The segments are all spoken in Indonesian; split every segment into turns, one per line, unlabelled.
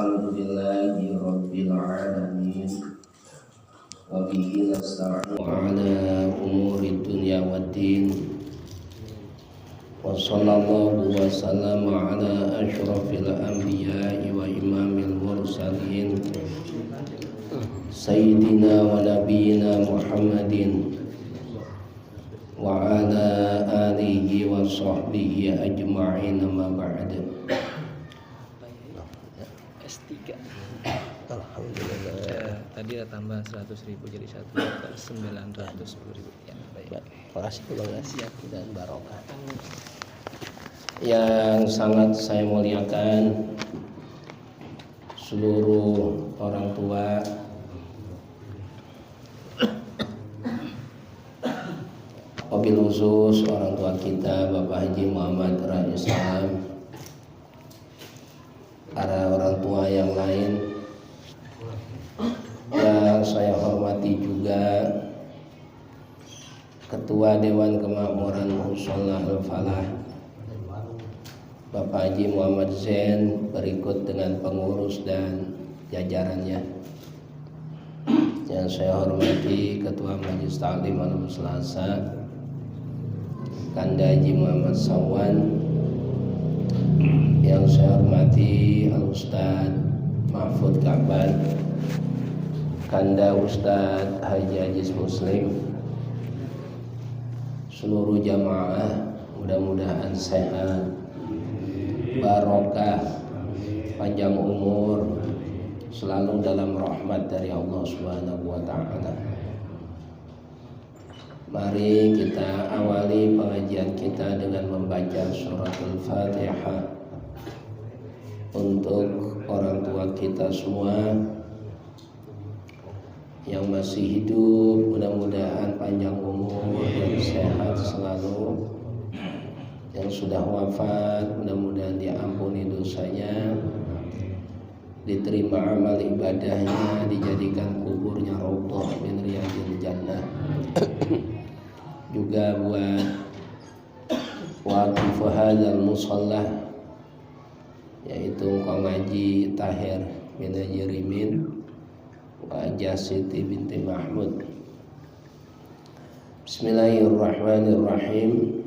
Alhamdulillahi Rabbil Alamin. Wa bihi nasta'inu ala umuri dunya waddin. Wa sallallahu wa sallama ala asyrafil anbiya'i wa imamil mursalin Sayyidina wa nabiyina Muhammadin wa ala alihi wa sahbihi ajma'in, amma ba'd.
S3. Alhamdulillah. Tadi ada tambah 100.000 jadi 1.910.000. Ya, baik.
Terima kasih dan barokah. Yang sangat saya muliakan seluruh orang tua, wabil khusus orang tua kita Bapak Haji Muhammad Rais Salam, para orang tua yang lain yang saya hormati juga Ketua Dewan Kemakmuran Mushola Al-Falah Bapak Haji Muhammad Zain, berikut dengan pengurus dan jajarannya. Yang saya hormati Ketua Majelis Ta'lim Malam Selasa Kanda Haji Muhammad Sawan. Yang saya hormati Al-Ustaz Mahfud Kaban, Kanda Ustaz Haji Aziz Muslim, seluruh jamaah mudah-mudahan sehat, barokah, panjang umur, selalu dalam rahmat dari Allah Subhanahu wa taala. Mari kita awali pengajian kita dengan membaca surat Al-Fatihah untuk orang tua kita semua yang masih hidup, mudah-mudahan panjang umur dan sehat selalu. Yang sudah wafat, mudah-mudahan diampuni dosanya, diterima amal ibadahnya, dijadikan kuburnya raudhah min riyadil jannah. Juga buat waqif hadzal mushallah, yaitu Kang Haji Tahir bin Haji Rimin wa Siti binti Mahmud. Bismillahirrahmanirrahim.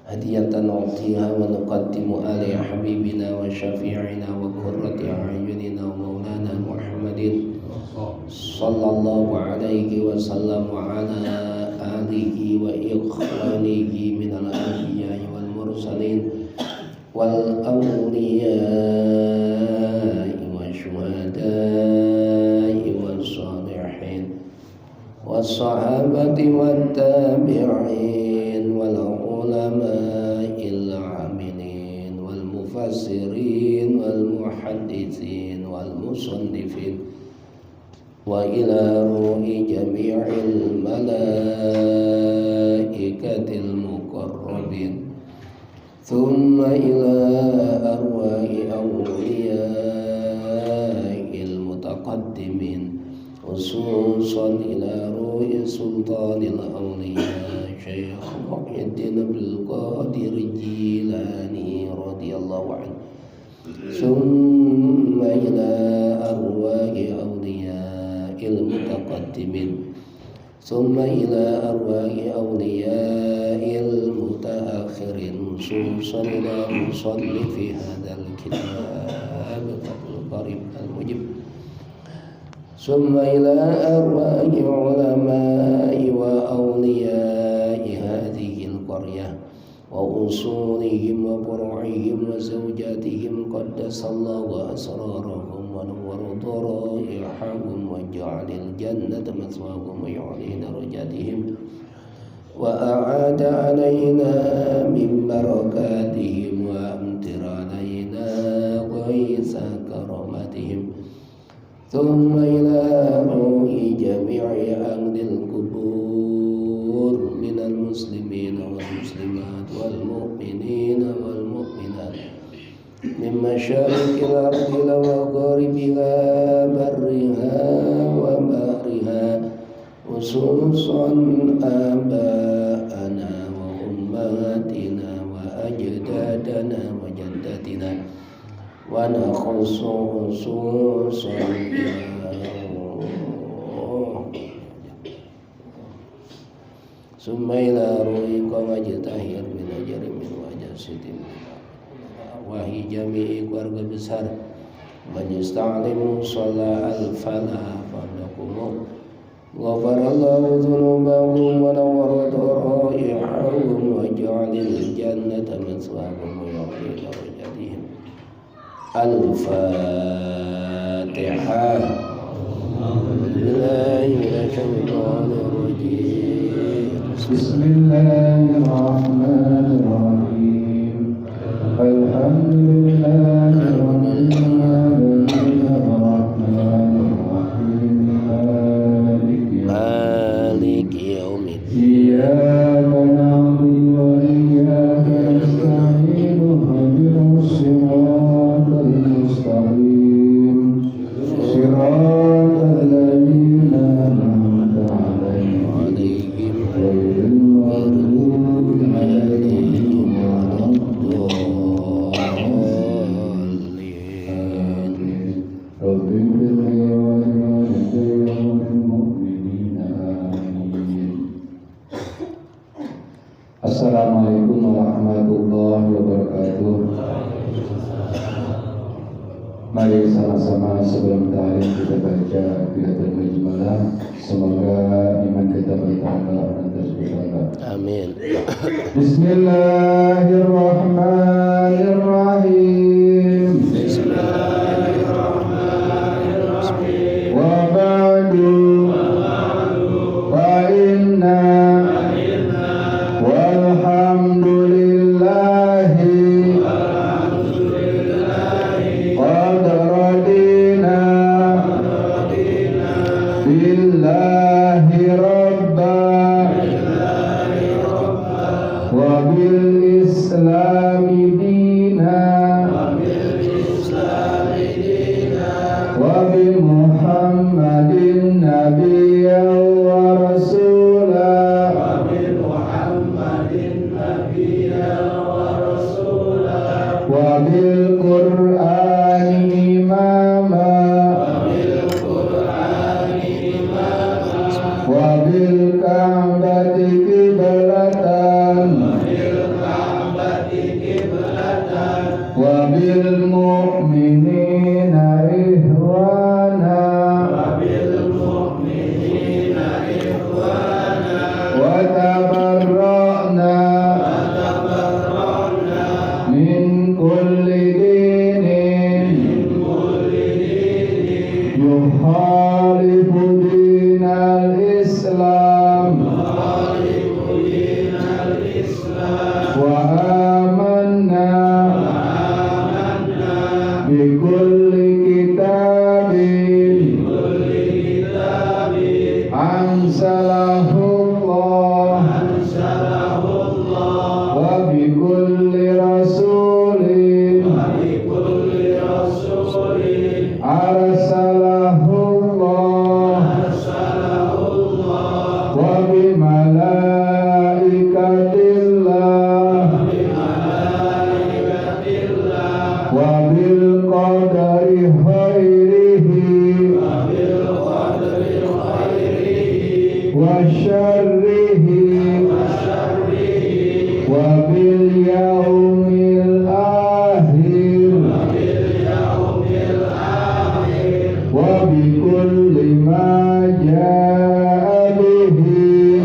Hadiyatan nu'tiha wa nuqaddimu ala habibina wa syafi'ina wa qurrati a'yunina wa maulana Muhammadin sallallahu alaihi wa sallam wa ala alihi wa ikhwanihi minal anbiya'i wal mursalin wal awliya'i wa syuhada'i wa salihin wa sahabati wa tabi'in wal ulama'il amilin wal mufassirin wal muhaddithin wal musannifin wa ila ruhi jami'il malaikatil muqarrabin thumma ila arwahi awliya'il mutaqaddimin khususan ila ruhi sultanil awliya Syekh Muhyiddin Abdul Qadir Jilani radhiyallahu anhu, thumma ila arwahi awliya'il mutaqaddimin, thumma ila arwahi awliya'il mutaakhirin, khususan ila musannifi hadzal kitab Fathul Qarib al-Mujib, thumma ila arwahi ulama'i wa awliya'i hadhil qaryah wa usulihim wa furu'ihim wa zawjatihim qaddasallahu asrarahum wa nawwara daraihahum wa ja'alil jannata maswahum wa yu'li darajatihim wa a'ada alaina min barakatihim wa amtir alaina ghaitha karamatihim, thumma ila ruhi jami'i ahlil kubur minal muslimin wal muslimat wal mu'minin wal mu'minat min masyariqil ardi ila magharibiha barriha wa bahriha, khususan aba'ana wa ummatina wa ajdadana wa jaddatina ونخص خصوصا ثم إلى رويك wajtahir min ajri min wajasitin wahi jami'i keluarga besar majista'limu sholla al-fala fadakumu ghafarallahu dhunubahum wa nawwara daraihahum wa ja'alil jannata maswahum wa ya'li darajatihim al-fatihah billahi minasyaitonir rajim
Bismillahirrahmanirrahim. Alhamdulillahi rabbil alamin arrahmanirrahim
maliki yaumiddin
iyyaka na'budu wa iyyaka nasta'in ihdinas siratal mustaqim siratal ladzina an'amta 'alaihim ghairil maghdubi 'alaihim waladdallin. Rabbi ighfirli wa liwalidayya wa lil mu'minina amin. Assalamualaikum warahmatullahi wabarakatuh. Mari sama-sama sebelum ta'lim kita baca Qiyadul Majmalah. Semoga iman kita bertambah dan terus bertambah.
amin.
Bismillahirrahmanirrahim. Wa ba'du fa inna walhamdulillahi qad radina billahi rabba wa bil islami dina wa bi muhammadin nabiyyan wa rasula wa bil qur'ani imama wa bil ka'bati qiblatan wa bil mu'minina ihwana wa tabarra'na min kulli dinin yukhalifu dinal Islam wa amanna bi kulli kitabin ansalahullah wa bi kulli rasulin arsalahullah wa bi malaikatillah wa bil qadari khairihi wa syarrihi wa bil yaumil akhir wa bi kulli ma jaa bihi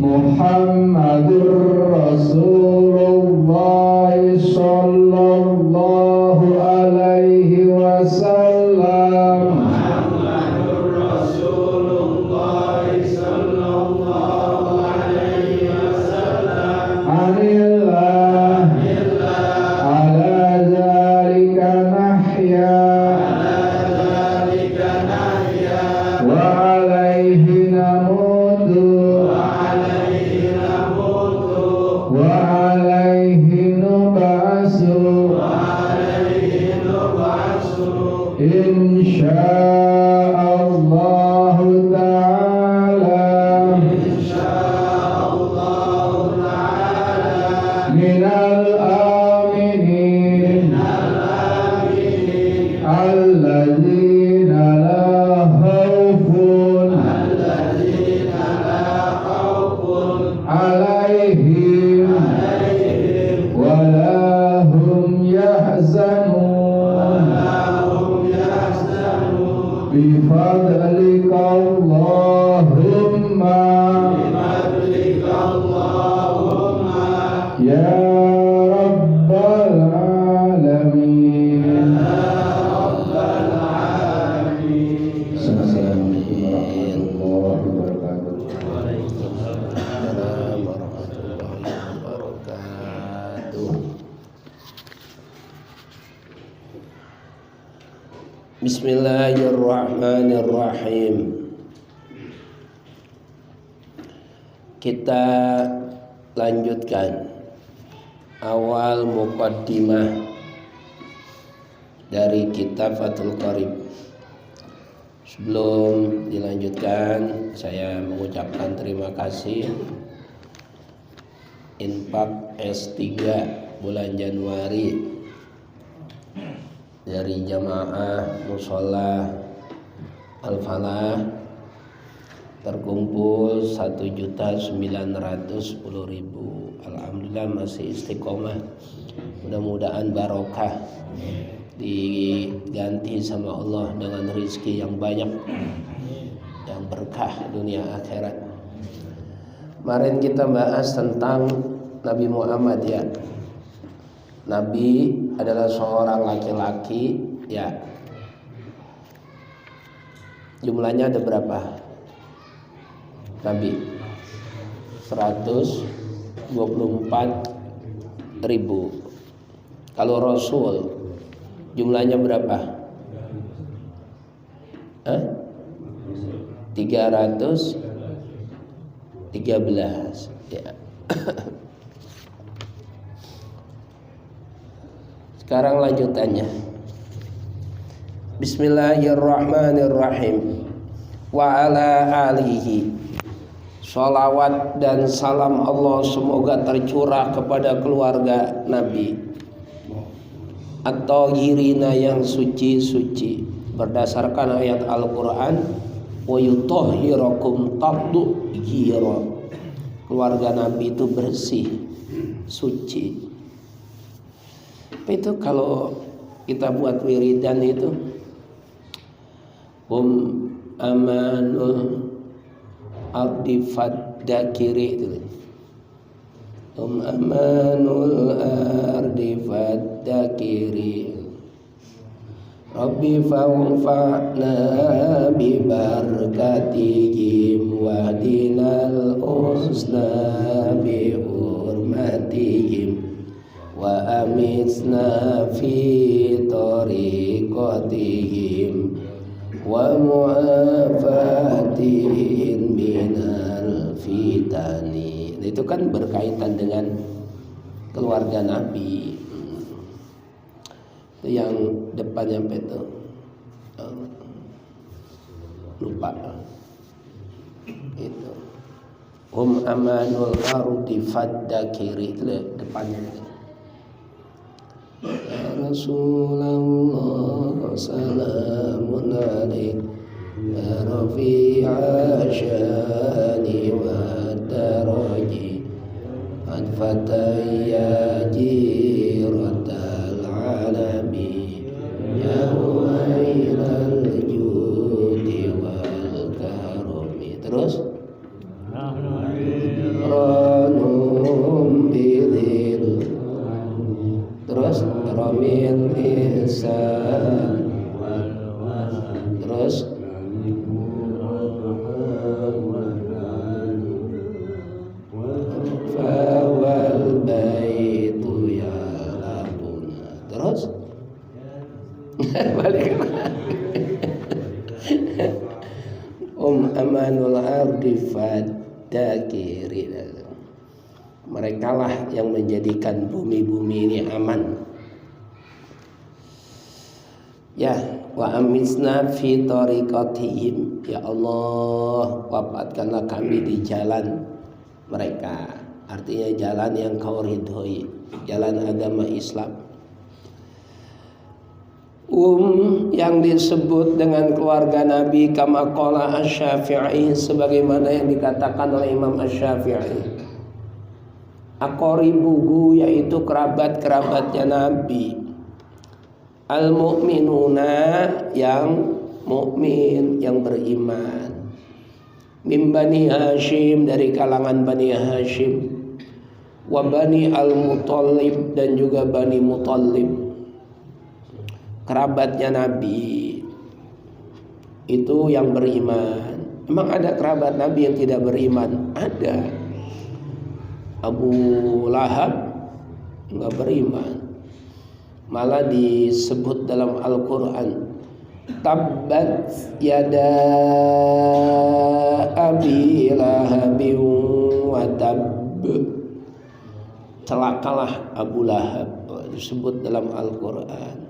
Muhammadur Rasulullah sallallahu alaihi wasallam. Anillah ala zalika nahya wa alaihi namutu wa alaihi nub'asu insyaallah ta'ala minal
Bismillahirrahmanirrahim. Kita lanjutkan awal muqaddimah dari kitab Fathul Qarib. Sebelum dilanjutkan, saya mengucapkan terima kasih infak S3 bulan Januari dari jamaah Musholla Al-Falah terkumpul 1.910.000. Alhamdulillah masih istiqomah. Mudah-mudahan barokah, diganti sama Allah dengan rezeki yang banyak, yang berkah dunia akhirat. Kemarin kita bahas tentang Nabi Muhammad ya. Nabi adalah seorang laki-laki ya. Jumlahnya ada berapa? Nabi 124.000. Kalau Rasul jumlahnya berapa? 313 ya. Sekarang lanjutannya. Bismillahirrahmanirrahim. Wa ala alihi. Salawat dan salam Allah semoga tercurah kepada keluarga Nabi at-thahirina yang suci-suci berdasarkan ayat Al-Qur'an, wa yutahhirakum tathhira. Keluarga Nabi itu bersih, suci. Itu kalau kita buat wiridan itu amanul ardi faddakiri itu. Amanul ardi faddakiri Rabbi fa'na bi barakatihim wahdinal husna bi hurmatihim wa amitna fi tariqatihim wa mu'afatin minal fitani. Itu kan berkaitan dengan keluarga Nabi. Itu yang depannya apa itu? Lupa. Itu amanul ardi faddakiri, itu depannya. Ya Rasulullah salamun alaik ya rafi'a syani wa daraji adfataya jiratal alami ya wailal judi wal karami. Terus ranum bidil. Terus ramil ihsan. Terus fawal baitu ya labuna. Terus balik amanul ardi faddakiri. Merekalah yang menjadikan bumi-bumi ini aman. Ya, wa amitsna fi tariqatihim. Ya Allah, wafatkanlah kami di jalan mereka. Artinya jalan yang kau ridhoi, jalan agama Islam. Yang disebut dengan keluarga Nabi kama qala Asy-Syafi'i, sebagaimana yang dikatakan oleh Imam Asy-Syafi'i. Aqaribuhu, yaitu kerabat-kerabatnya Nabi. Al-mu'minuna, yang mukmin, yang beriman. Min Bani Hashim, dari kalangan Bani Hashim. Wa Bani Al-Muttalib, dan juga Bani Muttalib. Kerabatnya Nabi itu yang beriman. Emang ada kerabat Nabi yang tidak beriman? Ada. Abu Lahab enggak beriman. Malah disebut dalam Al-Quran, Tabbat yada abi lahabin wa tabb. Celakalah Abu Lahab, disebut dalam Al-Quran.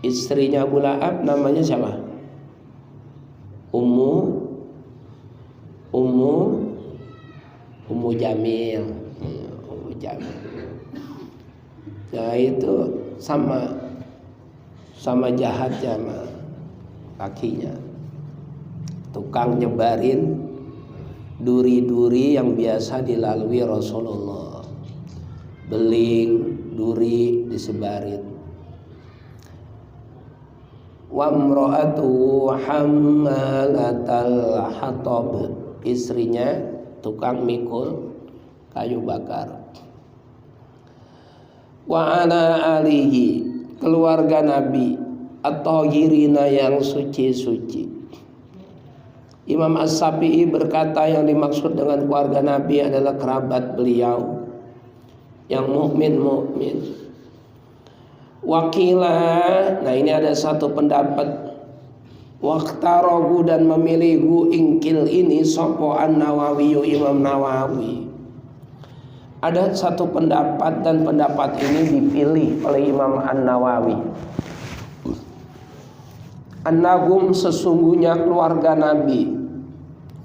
Istrinya Abu Lahab namanya siapa? Ummu Jamil. Ummu Jamil. Nah itu sama jahatnya sama kakinya. Tukang nyebarin duri-duri yang biasa dilalui Rasulullah. Beling, duri disebarin. Wa imra'atu hammalatal hatab, istrinya tukang mikul kayu bakar. Wa ala alihi, keluarga Nabi at-tahirina yang suci-suci. Imam As-Syafi'i berkata yang dimaksud dengan keluarga Nabi adalah kerabat beliau yang mukmin. Wakilah, nah ini ada satu pendapat. Waqtarogu, dan memilih ingkil ini sopo An-Nawawi, Imam Nawawi. Ada satu pendapat dan pendapat ini dipilih oleh Imam An-Nawawi. Annagum, sesungguhnya keluarga Nabi.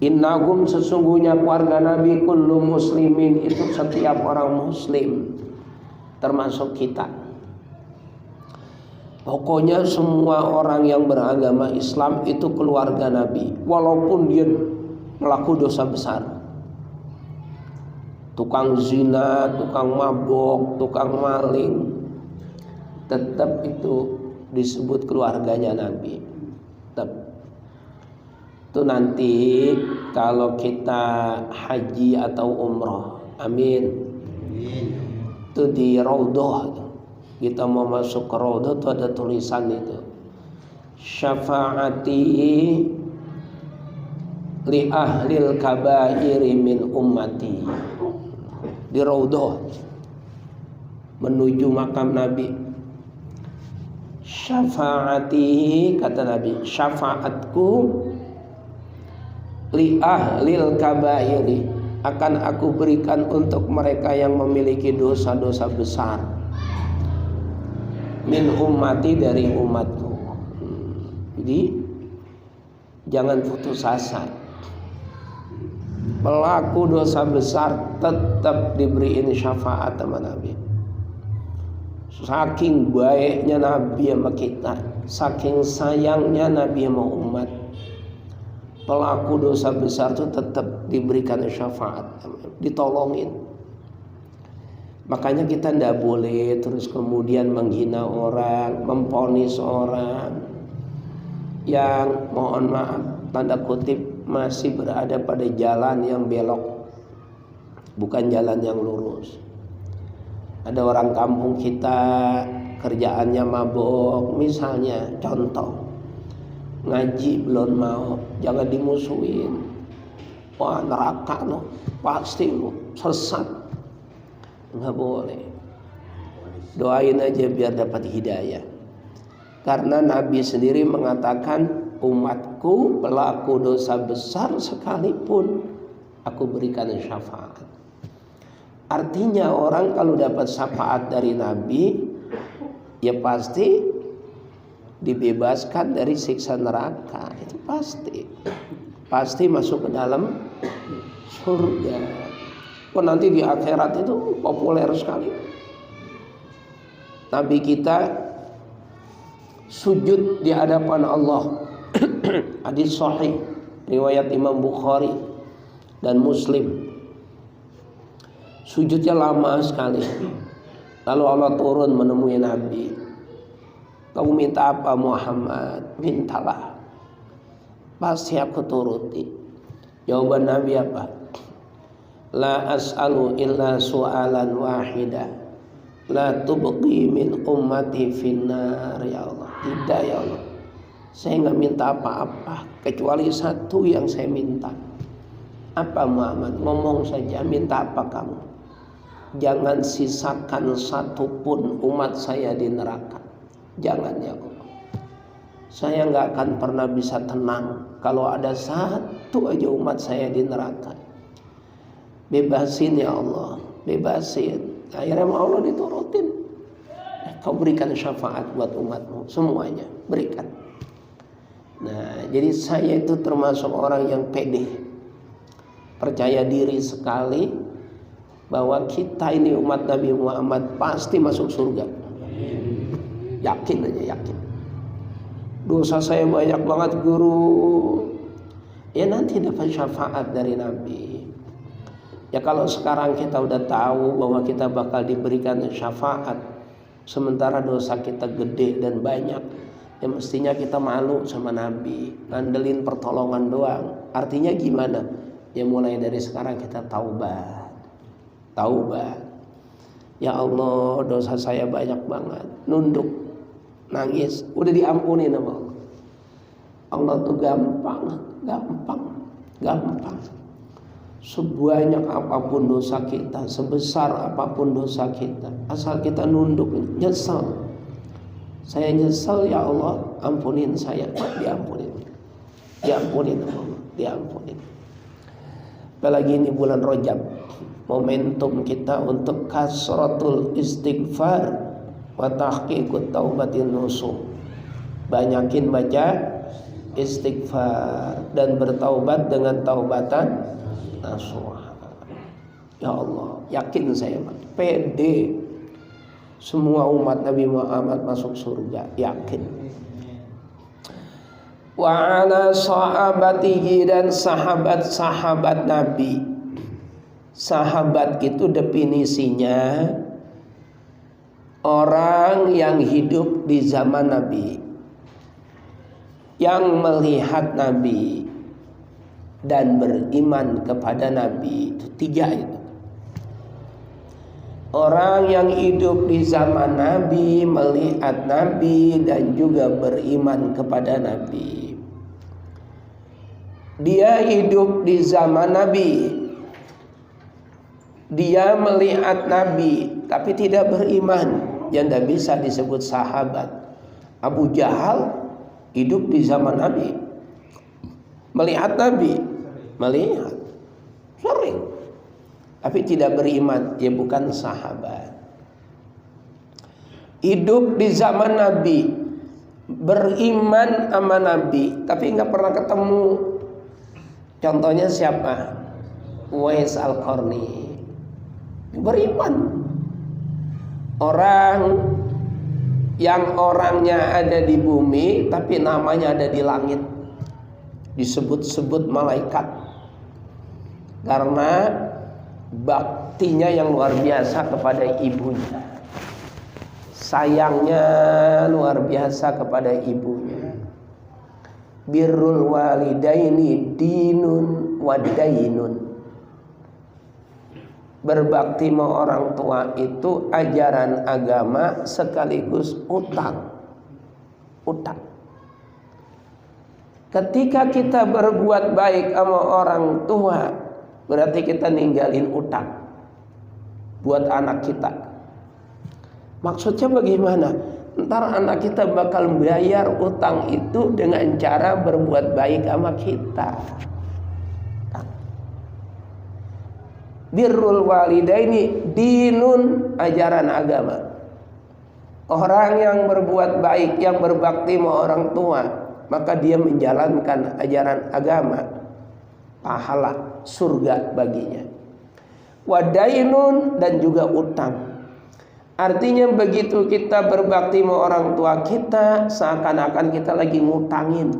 Innagum, sesungguhnya keluarga Nabi, kullu muslimin, itu setiap orang muslim, termasuk kita. Pokoknya semua orang yang beragama Islam itu keluarga Nabi, walaupun dia melakukan dosa besar. Tukang zina, tukang mabok, tukang maling, tetap itu disebut keluarganya Nabi. Tetap. Itu nanti kalau kita haji atau umroh, amin, itu di Raudhah, kita mau masuk ke Raudhah itu ada tulisan itu, syafaati li ahlil kabairi min ummati. Di Raudhah menuju makam Nabi, syafaati, kata Nabi, syafaatku li ahlil kabairi, akan aku berikan untuk mereka yang memiliki dosa-dosa besar, min ummati, dari umatku. Jadi jangan putus asa. Pelaku dosa besar tetap diberiin syafaat sama Nabi. Saking baiknya Nabi sama kita, saking sayangnya Nabi sama umat, pelaku dosa besar itu tetap diberikan syafaat, ditolongin. Makanya kita tidak boleh terus kemudian menghina orang, memponis orang yang mohon maaf tanda kutip masih berada pada jalan yang belok, bukan jalan yang lurus. Ada orang kampung kita kerjaannya mabok, misalnya contoh, ngaji belum mau, jangan dimusuhin. Wah neraka loh, pasti lo sesat, nggak boleh. Doain aja biar dapat hidayah. Karena Nabi sendiri mengatakan, umatku pelaku dosa besar sekalipun aku berikan syafaat. Artinya orang kalau dapat syafaat dari Nabi, ya pasti dibebaskan dari siksa neraka. Itu pasti masuk ke dalam surga. Nanti di akhirat itu populer sekali. Nabi kita sujud di hadapan Allah. Hadis sahih riwayat Imam Bukhari dan Muslim. Sujudnya lama sekali. Lalu Allah turun menemui Nabi. Kamu minta apa Muhammad? Mintalah, pasti aku turuti. Jawaban Nabi apa? La as'alu illa su'alan wahida, la tubqi min ummati finnar. Ya Allah, tidak ya Allah, saya nggak minta apa-apa kecuali satu yang saya minta. Apa Muhammad? Ngomong saja, minta apa kamu? Jangan sisakan satu pun umat saya di neraka. Jangan ya Allah. Saya nggak akan pernah bisa tenang kalau ada satu aja umat saya di neraka. Bebasin ya Allah, bebasin. Akhirnya Allah diturutin. Kau berikan syafaat buat umatmu semuanya, berikan. Nah, jadi saya itu termasuk orang yang pede, percaya diri sekali bahwa kita ini umat Nabi Muhammad pasti masuk surga. Yakin aja, yakin. Dosa saya banyak banget guru. Ya nanti dapat syafaat dari Nabi. Ya kalau sekarang kita udah tahu bahwa kita bakal diberikan syafaat, sementara dosa kita gede dan banyak, ya mestinya kita malu sama Nabi, ngandelin pertolongan doang. Artinya gimana? Ya mulai dari sekarang kita taubat. Taubat. Ya Allah, dosa saya banyak banget. Nunduk, nangis, udah diampuni sama Allah. Allah tuh gampang. Sebanyak apapun dosa kita, sebesar apapun dosa kita, asal kita nunduk, nyesel. Saya nyesel ya Allah, ampunin saya. Diampunin Allah, diampunin. Apalagi ini bulan Rajab, momentum kita untuk kasratul istighfar wa tahqiqut taubatin nusuh. Banyakin baca istighfar dan bertaubat dengan taubatan nasuha. Ya Allah, yakin saya, pede semua umat Nabi Muhammad masuk surga, yakin. Wa ala sahabatihi, dan sahabat-sahabat Nabi. Sahabat itu definisinya orang yang hidup di zaman Nabi, yang melihat Nabi dan beriman kepada Nabi. Itu tiga itu. Orang yang hidup di zaman Nabi, melihat Nabi dan juga beriman kepada Nabi. Dia hidup di zaman Nabi, dia melihat Nabi tapi tidak beriman, yang tidak bisa disebut sahabat. Abu Jahal hidup di zaman Nabi, melihat Nabi, melihat sering, tapi tidak beriman, dia bukan sahabat. Hidup di zaman Nabi, beriman sama Nabi, tapi nggak pernah ketemu. Contohnya siapa? Uwais Al-Qarni, beriman. Orang yang orangnya ada di bumi tapi namanya ada di langit, disebut-sebut malaikat karena baktinya yang luar biasa kepada ibunya, sayangnya luar biasa kepada ibunya. Birrul walidaini dinun wa dainun. Berbakti sama orang tua itu ajaran agama sekaligus utang. Ketika kita berbuat baik sama orang tua, berarti kita ninggalin utang buat anak kita. Maksudnya bagaimana? Ntar anak kita bakal bayar utang itu dengan cara berbuat baik sama kita. Birrul walidaini dinun, ajaran agama. Orang yang berbuat baik, yang berbakti sama orang tua, maka dia menjalankan ajaran agama, pahala surga baginya. Wadainun, dan juga utang. Artinya begitu kita berbakti sama orang tua kita, seakan-akan kita lagi ngutangin.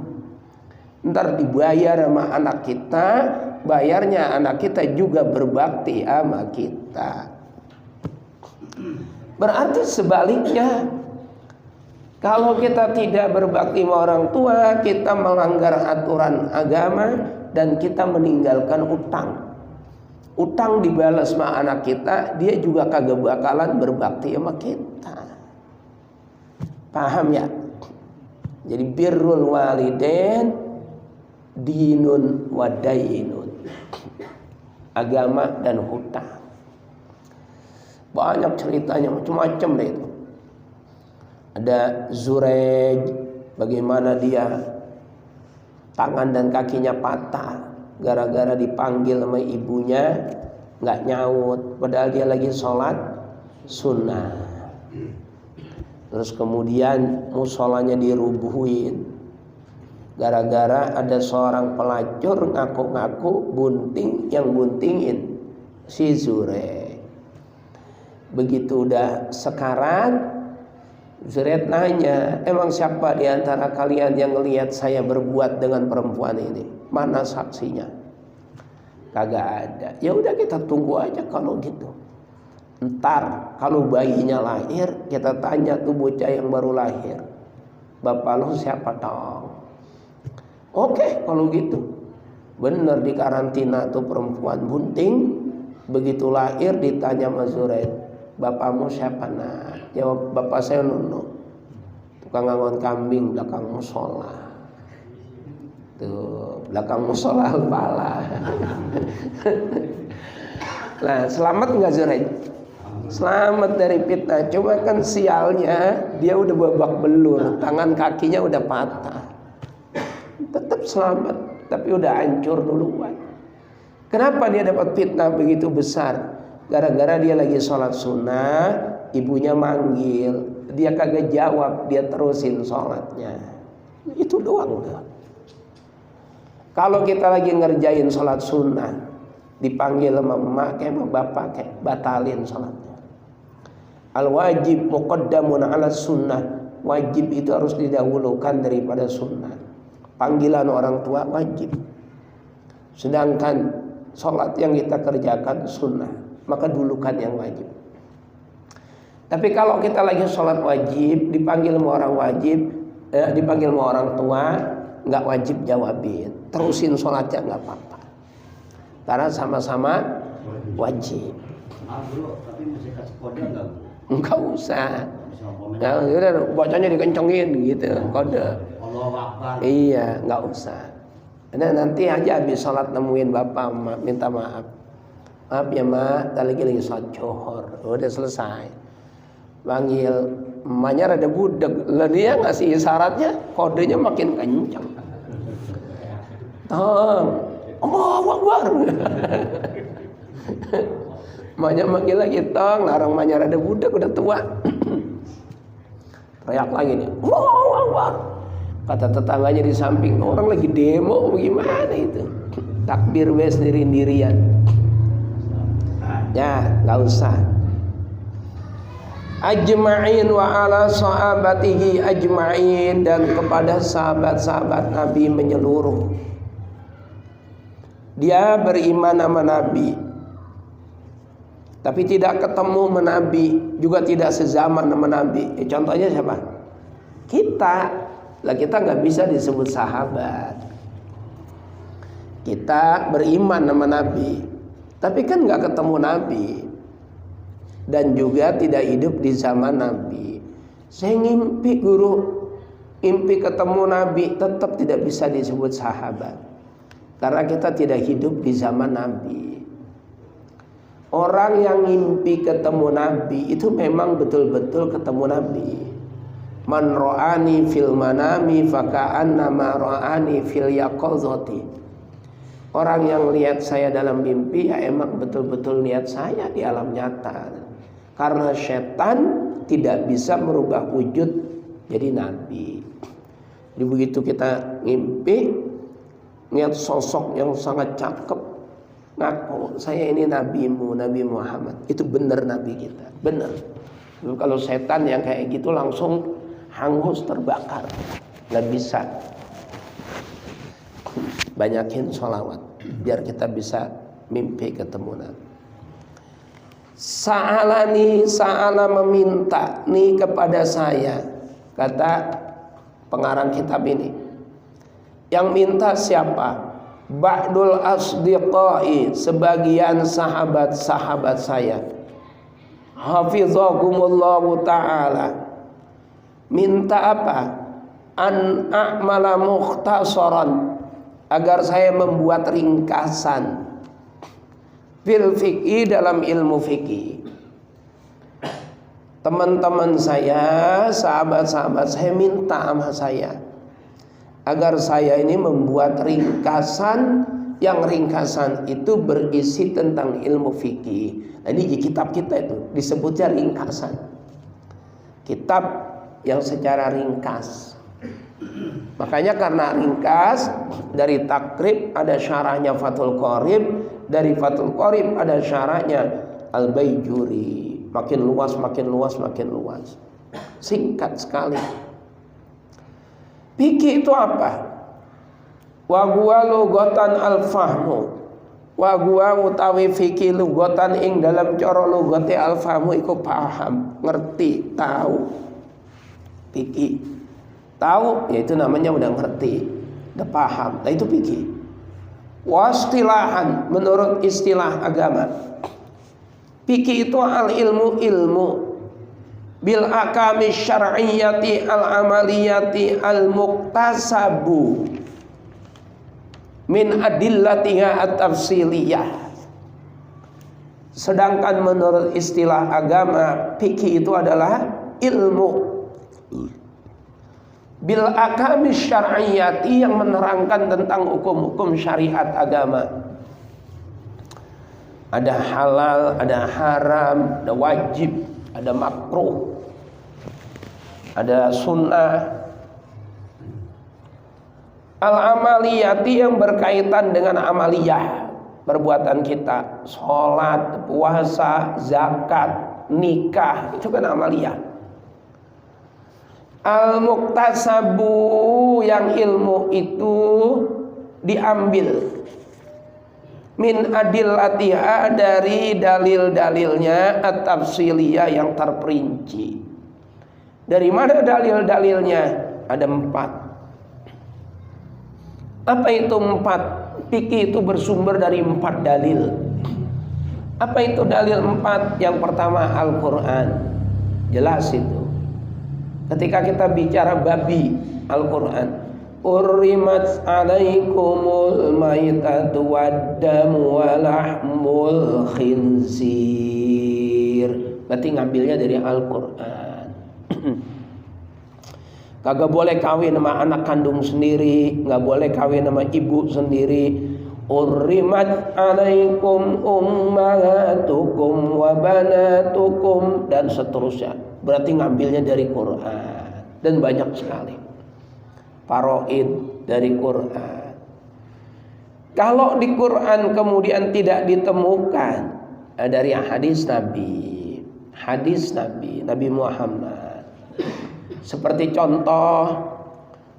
Ntar dibayar sama anak kita, bayarnya anak kita juga berbakti sama kita. Berarti sebaliknya, kalau kita tidak berbakti sama orang tua, kita melanggar aturan agama dan kita meninggalkan utang. Utang dibalas sama anak kita, dia juga kagak bakalan berbakti sama kita. Paham ya? Jadi birrul walidain dinun wa dainun. Agama dan hutang. Banyak ceritanya, macam-macam deh itu. Ada Zurej bagaimana dia tangan dan kakinya patah gara-gara dipanggil sama ibunya nggak nyaut, padahal dia lagi sholat sunnah. Terus kemudian musolanya dirubuhin gara-gara ada seorang pelacur ngaku-ngaku bunting, yang buntingin si Zurek. Begitu udah sekarat, Zurek nanya, emang siapa di antara kalian yang ngelihat saya berbuat dengan perempuan ini? Mana saksinya? Kagak ada. Ya udah kita tunggu aja kalau gitu. Ntar kalau bayinya lahir, kita tanya tuh bocah yang baru lahir, bapak lo siapa dong? Oke kalau gitu. Bener di karantina tuh perempuan bunting. Begitu lahir ditanya sama Zurek, bapakmu siapa nak? Jawab, bapak saya Nunu, tukang ngangon kambing belakang musola. Tuh belakang musola Al-Falah. Nah selamat nggak Zurek? Selamat dari fitnah. Cuma kan sialnya dia udah babak belur, tangan kakinya udah patah. Tetap selamat, tapi udah hancur duluan. Kenapa dia dapat fitnah begitu besar? Gara-gara dia lagi sholat sunnah, ibunya manggil, dia kagak jawab, dia terusin sholatnya. Itu doang udah. Kalau kita lagi ngerjain sholat sunnah, dipanggil sama emak kayak sama bapak kayak batalin sholatnya. Al wajib muqaddamun ala sunnah. Wajib itu harus didahulukan daripada sunnah. Panggilan orang tua wajib. Sedangkan sholat yang kita kerjakan sunnah, maka dulukan yang wajib. Tapi kalau kita lagi sholat wajib, dipanggil sama orang wajib, dipanggil sama orang tua, nggak wajib jawabin, terusin sholatnya nggak apa-apa, karena sama-sama wajib.
Tapi mesti kasih kode nggak?
Nggak usah. Nah, udah bacanya dikencengin gitu, kode.
Allahu Akbar.
Iya, nggak usah. Nah, nanti aja habis sholat nemuin bapak, minta maaf. Maaf ya mak, lagi sholat johor, udah selesai. Panggil emaknya rada budek, lah dia ngasih isyaratnya, kodenya makin kencang. Tong, Allahu Akbar. Emaknya manggil lagi, tong, larang emaknya rada budek, udah tua. Teriak lagi nih, Allahu Akbar. Kata tetangganya di samping, orang lagi demo bagaimana itu? Takbir wes sendiri-sendirian. Ya, nggak usah. Ajma'in wa ala sahabatihi ajma'in, dan kepada sahabat-sahabat Nabi menyeluruh. Dia beriman sama Nabi, tapi tidak ketemu sama Nabi, juga tidak sezaman sama Nabi. Contohnya siapa? Kita. Lah kita nggak bisa disebut sahabat. Kita beriman sama Nabi, tapi kan nggak ketemu Nabi, dan juga tidak hidup di zaman Nabi. Saya ngimpi guru, ngimpi ketemu Nabi, tetap tidak bisa disebut sahabat, karena kita tidak hidup di zaman Nabi. Orang yang ngimpi ketemu Nabi itu memang betul-betul ketemu Nabi. Man ra'ani fil manami faka'anna ma ra'ani fil yaqazati. Orang yang lihat saya dalam mimpi ya emang betul-betul lihat saya di alam nyata. Karena setan tidak bisa merubah wujud jadi nabi. Jadi begitu kita ngimpi, lihat sosok yang sangat cakep, ngaku saya ini nabimu, Nabi Muhammad, itu benar nabi kita, benar. Kalau setan yang kayak gitu langsung hangus, terbakar, nggak bisa. Banyakin sholawat biar kita bisa mimpi ketemu Nabi. Sa'alani, sa'ala meminta nih kepada saya, kata pengarang kitab ini. Yang minta siapa? Ba'dul asdiqai, sebagian sahabat-sahabat saya. Hafizahumullahu ta'ala. Minta apa? An a'mala mukhtasaran, agar saya membuat ringkasan fil fiqhi, dalam ilmu fikih. Teman-teman saya, sahabat-sahabat saya minta sama saya, agar saya ini membuat ringkasan, yang ringkasan itu berisi tentang ilmu fikih. Nah, ini di kitab kita itu disebutnya ringkasan, kitab yang secara ringkas. Makanya karena ringkas, dari takrib ada syarahnya Fathul Qorib, dari Fathul Qorib ada syarahnya Al-Baijuri. Makin luas, makin luas, makin luas. Singkat sekali. Fikih itu apa? Wa huwa lughatan al-fahmu. Wa huwa utawi fikih lughatan ing dalam cara lughate al-fahmu iku paham, ngerti, tahu. Fikih tahu, yaitu namanya udah ngerti, udah paham. Nah itu fikih. Wastilahan, menurut istilah agama, fikih itu al ilmu bil akami syar'iyyati al amaliyati al muktasabu min adillatiha at tafsiliyah. Sedangkan menurut istilah agama, fikih itu adalah ilmu bil akami syar'iyyati, yang menerangkan tentang hukum-hukum syariat agama. Ada halal, ada haram, ada wajib, ada makruh, ada sunnah. Al-amaliyati, yang berkaitan dengan amaliyah, perbuatan kita, sholat, puasa, zakat, nikah, itu kan amaliyah. Al-muktasabu, yang ilmu itu diambil min adillatiha, dari dalil-dalilnya at-tafsiliyah, yang terperinci. Dari mana dalil-dalilnya? Ada 4. Apa itu 4? Fikih itu bersumber dari 4 dalil. Apa itu dalil 4? Yang pertama Al-Quran. Jelas itu. Ketika kita bicara babi, Al-Quran, Urrimat alaikumul maitatu waddamu walahmul khinzir. Berarti ngambilnya dari Al-Quran. Kagak boleh kawin sama anak kandung sendiri, nggak boleh kawin sama ibu sendiri. Urrimat alaikum ummahatukum wa banatukum, dan seterusnya. Berarti ngambilnya dari Quran, dan banyak sekali faraid dari Quran. Kalau di Quran kemudian tidak ditemukan dari hadis Nabi Muhammad, seperti contoh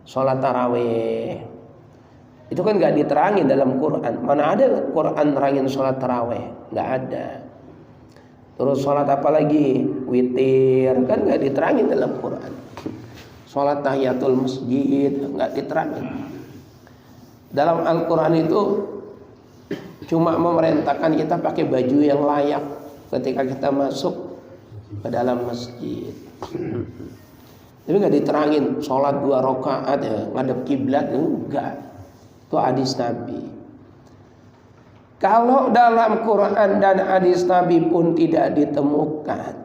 sholat taraweh, itu kan nggak diterangin dalam Quran. Mana ada Quran nerangin sholat taraweh? Nggak ada. Terus sholat apa lagi? Witir, kan nggak diterangin dalam Quran. Sholat tahiyatul masjid, nggak diterangin. Dalam Al-Quran itu cuma memerintahkan kita pakai baju yang layak ketika kita masuk ke dalam masjid. Tapi nggak diterangin sholat 2 rakaat ya, ngadep kiblat, enggak. Itu hadis Nabi. Kalau dalam Quran dan hadis Nabi pun tidak ditemukan,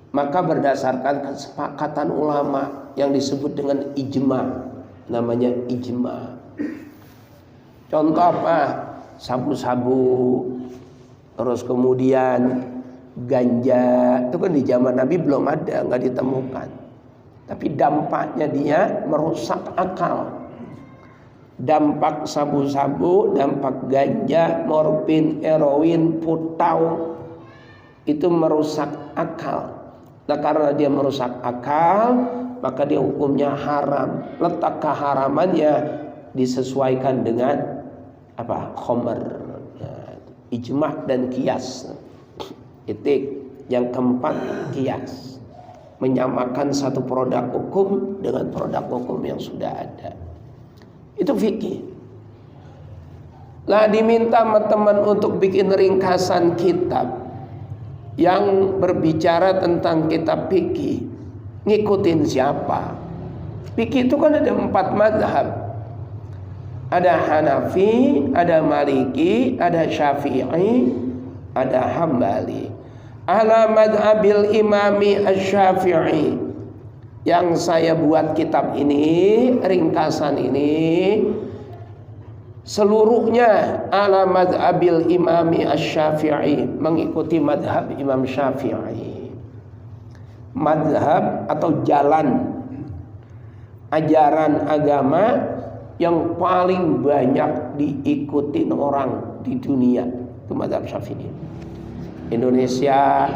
maka berdasarkan kesepakatan ulama yang disebut dengan ijma, namanya ijma. Contoh apa? Sabu-sabu, terus kemudian ganja, itu kan di zaman Nabi belum ada, nggak ditemukan. Tapi dampaknya dia merusak akal. Dampak sabu-sabu, dampak ganja, morfin, heroin, putau, itu merusak akal. Nah, karena dia merusak akal, maka dia hukumnya haram. Letak keharamannya disesuaikan dengan apa? Khomer. Nah, ijma' dan qiyas. Itik. Yang keempat, qiyas. Menyamakan satu produk hukum dengan produk hukum yang sudah ada. Itu fikih. Lah diminta sama teman untuk bikin ringkasan kitab yang berbicara tentang kitab fikih. Ngikutin siapa? Fikih itu kan ada 4 mazhab. Ada Hanafi, ada Maliki, ada Syafi'i, ada Hambali. Ala madhabil imami asy-Syafi'i, Yang saya buat kitab ini, ringkasan ini, seluruhnya ala madhabil imami asy-Syafi'i, mengikuti madhab Imam Syafi'i. Madhab atau jalan ajaran agama yang paling banyak diikuti orang di dunia, itu madhab Syafi'i. Indonesia,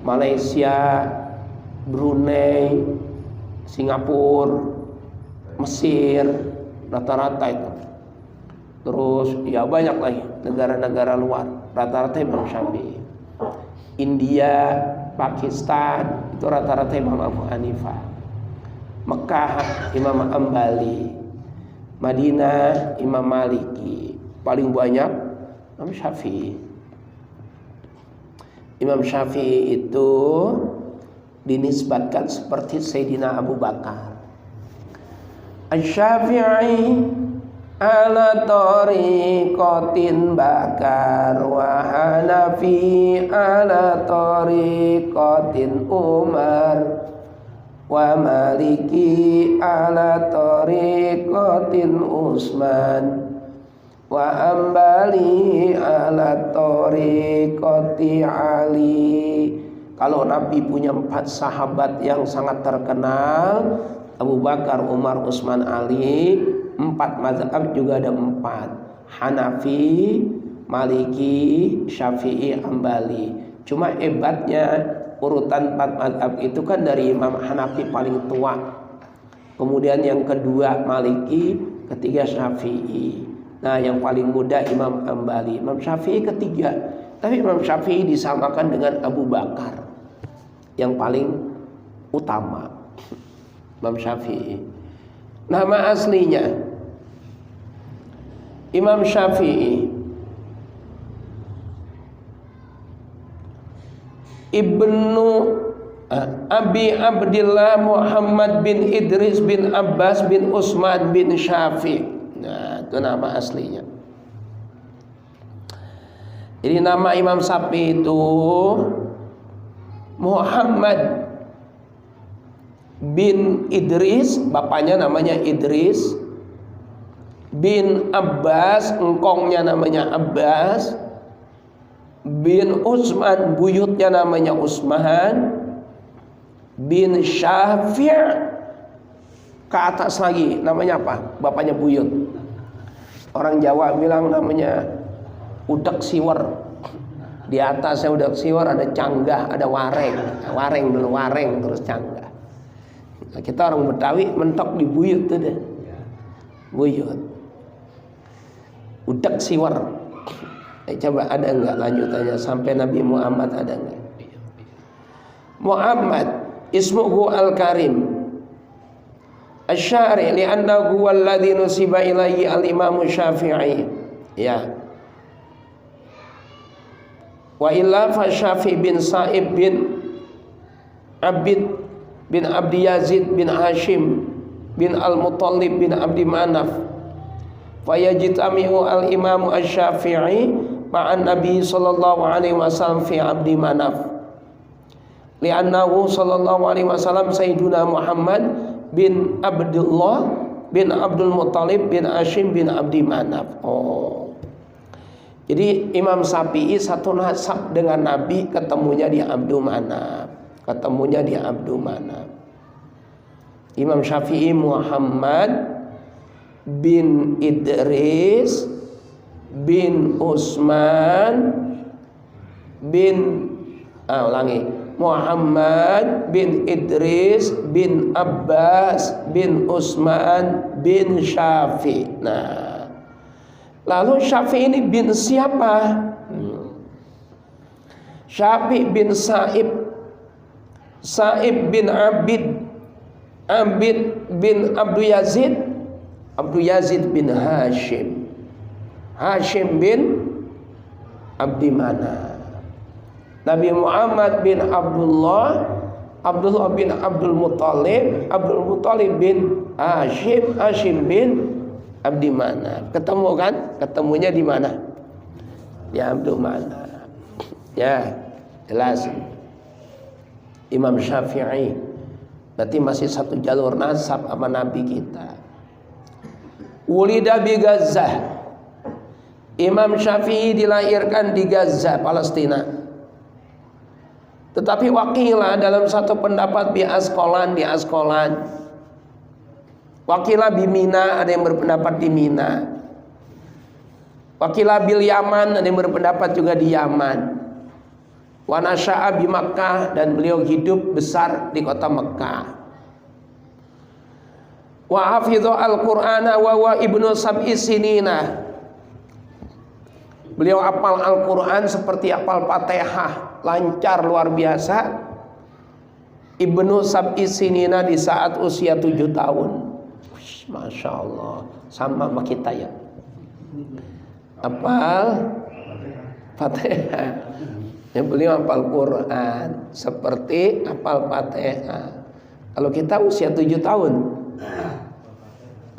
Malaysia, Brunei, Singapura, Mesir, rata-rata itu. Terus ya banyak lagi negara-negara luar, rata-rata Imam Syafi'i. India, Pakistan itu rata-rata Imam Abu Hanifah. Mekah Imam Ambali, Madinah Imam Maliki, paling banyak Imam Syafi'i. Imam Syafi'i itu dinisbatkan seperti Sayyidina Abu Bakar. Asy-Syafi'i ala tariqatin Bakar wa Hanafi ala tariqatin Umar wa Maliki ala tariqatin Utsman wa Ambali ala tariqati Ali. Kalau Nabi punya 4 sahabat yang sangat terkenal, Abu Bakar, Umar, Utsman, Ali. 4 mazhab juga ada 4. Hanafi, Maliki, Syafi'i, Ambali. Cuma hebatnya urutan 4 mazhab itu kan dari Imam Hanafi paling tua, kemudian yang kedua Maliki, ketiga Syafi'i. Nah yang paling muda Imam Ambali. Imam Syafi'i ketiga, tapi Imam Syafi'i disamakan dengan Abu Bakar yang paling utama. Imam Syafi'i. Nama aslinya Imam Syafi'i Ibnu Abi Abdillah Muhammad bin Idris bin Abbas bin Utsman bin Syafi'. Nah, itu nama aslinya. Jadi nama Imam Syafi'i itu Muhammad bin Idris, bapaknya namanya Idris, bin Abbas, engkongnya namanya Abbas, bin Utsman, buyutnya namanya Utsman, bin Syafi', ke atas lagi namanya apa? Bapaknya buyut. Orang Jawa bilang namanya Udak Siwer. Di atasnya Udak Siwer ada canggah, ada wareng. Wareng dulu, wareng terus canggah. Nah, kita orang Betawi mentok di buyut tuh deh. Buyut. Udak Siwer. Coba ada enggak lanjutannya sampai Nabi Muhammad, ada enggak? Muhammad ismuhu Al-Karim Asy-Syari li'annahu walladzi nusiba ilaihi al-Imam Syafi'i. Ya. Wa illa fa Syafi' bin Sa'ib bin Abid bin Abdi Yazid bin Hashim bin Al-Muttalib bin Abdi Manaf. Fayajtami'u al-Imam Asy-Syafi'i ma'an Nabi sallallahu alaihi wasallam fi Abdi Manaf. Li'annahu sallallahu alaihi wasallam Sayyiduna Muhammad bin Abdullah bin Abdul Muttalib bin Hashim bin Abdi Manaf. Oh. Jadi Imam Syafi'i satu nasab dengan Nabi, ketemunya di Abdul Manaf. Ketemunya di Abdul Manaf. Imam Syafi'i Muhammad bin Idris bin Utsman bin Muhammad bin Idris bin Abbas bin Utsman bin Syafi'. Nah, lalu Syafi' ini bin siapa? Syafi' bin Sa'ib, Sa'ib bin Abid, Abid bin Abdu Yazid bin Hashim, Hashim bin Abdi Manaf. Nabi Muhammad bin Abdullah, Abdullah bin Abdul Muttalib, Abdul Muttalib bin Hashim, Hashim bin Abdi Manaf. Ketemu kan? Ketemunya di mana? Di Abdul Manaf. Ya, jelas. Imam Syafi'i. Berarti masih satu jalur nasab sama Nabi kita. Wulida bi Gaza. Imam Syafi'i dilahirkan di Gaza, Palestina. Tetapi wakilah dalam satu pendapat di Asqalan. Wakilah di Mina, ada yang berpendapat di Mina. Wakilah bil Yaman, ada yang berpendapat juga di Yaman. Wa nasya'a bi Makkah, dan beliau hidup besar di kota Mekah. Wa hafidha al-Qur'ana wa wa ibnu sab'i sinina. Beliau hafal Al-Quran seperti hafal Fatihah, lancar luar biasa. Ibnu sab'i sinina, di saat usia 7 tahun. Masya Allah, sama sama kita ya. Hafal Fatihah. Ya, beliau hafal Quran seperti hafal Fatihah. Kalau kita usia 7 tahun,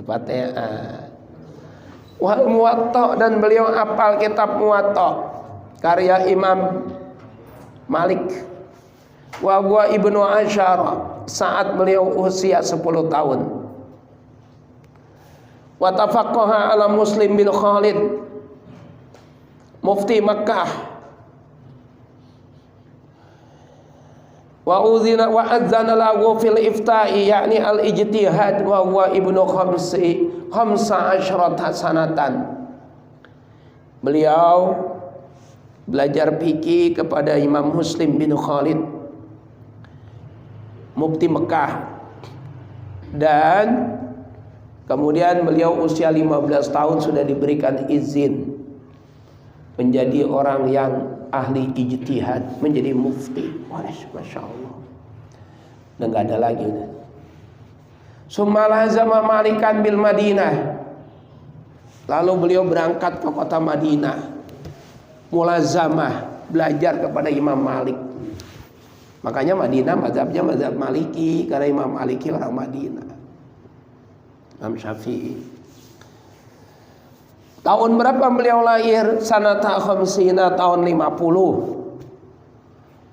Fatihah. Wal Muwatta, dan beliau hafal kitab Muwatta karya Imam Malik. Wa huwa ibnu asyara, saat beliau usia 10 tahun. Wa tafaqqaha ala Muslim bin Khalid, mufti Makkah. Wa uzina wa adzana lahu fil ifta'i, yakni al ijtihad, wa huwa ibnu khamsa asyrata sanatan. Beliau belajar fikih kepada Imam Muslim bin Khalid, mufti Mekah, dan kemudian beliau usia 15 tahun sudah diberikan izin menjadi orang yang ahli ijtihad, menjadi mufti. Masya Allah. Dan gak ada lagi udah. Summa lazama Malikan bil Madinah. Lalu beliau berangkat ke kota Madinah, mulazamah, belajar kepada Imam Malik. Makanya Madinah mazhabnya mazhab Maliki, karena Imam Maliki orang Madinah. Imam Syafi'i. Tahun berapa beliau lahir? Sanata khamsina, tahun 50.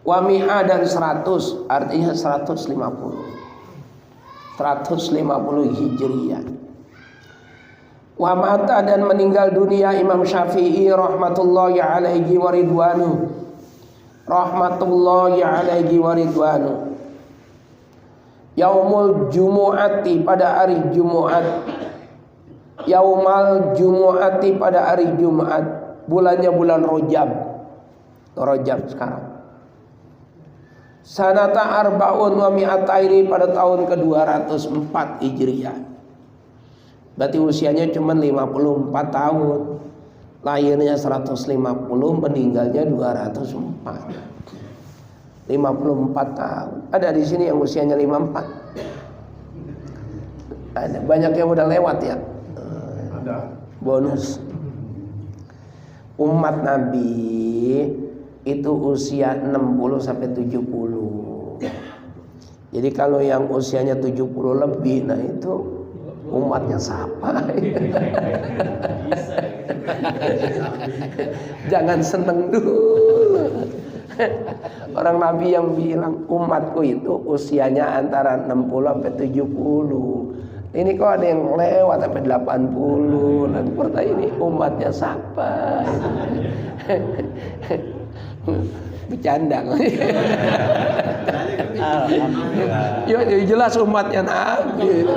Wa mi'a, dan 100, artinya 150. 150 Hijriyah. Wa mata, dan meninggal dunia Imam Syafi'i rahmatullahi alaihi wa ridwanu. Rahmatullahi alaihi wa ridwanu. Yaumul Jumu'ati, pada hari Jumat. Yaumal Jumu'ati, pada hari Jumat. Bulannya bulan Rajab sekarang. Sanata arba'un wa mi'ataini, pada tahun ke-204 Hijriyah. Berarti usianya cuma 54 tahun. Lahirnya 150, meninggalnya 204. 54 tahun. Ada di sini yang usianya 54. Ada banyak yang udah lewat ya. Bonus. Umat Nabi itu usia 60 sampai 70. Jadi kalau yang usianya 70 lebih, nah itu umatnya siapa? Jangan seneng dulu. Orang Nabi yang bilang umatku itu usianya antara 60 sampai 70. Ini kok ada yang lewat sampai 80. Dan pertanyaan ini umatnya siapa? Bercanda. Ya jelas umatnya Nabi.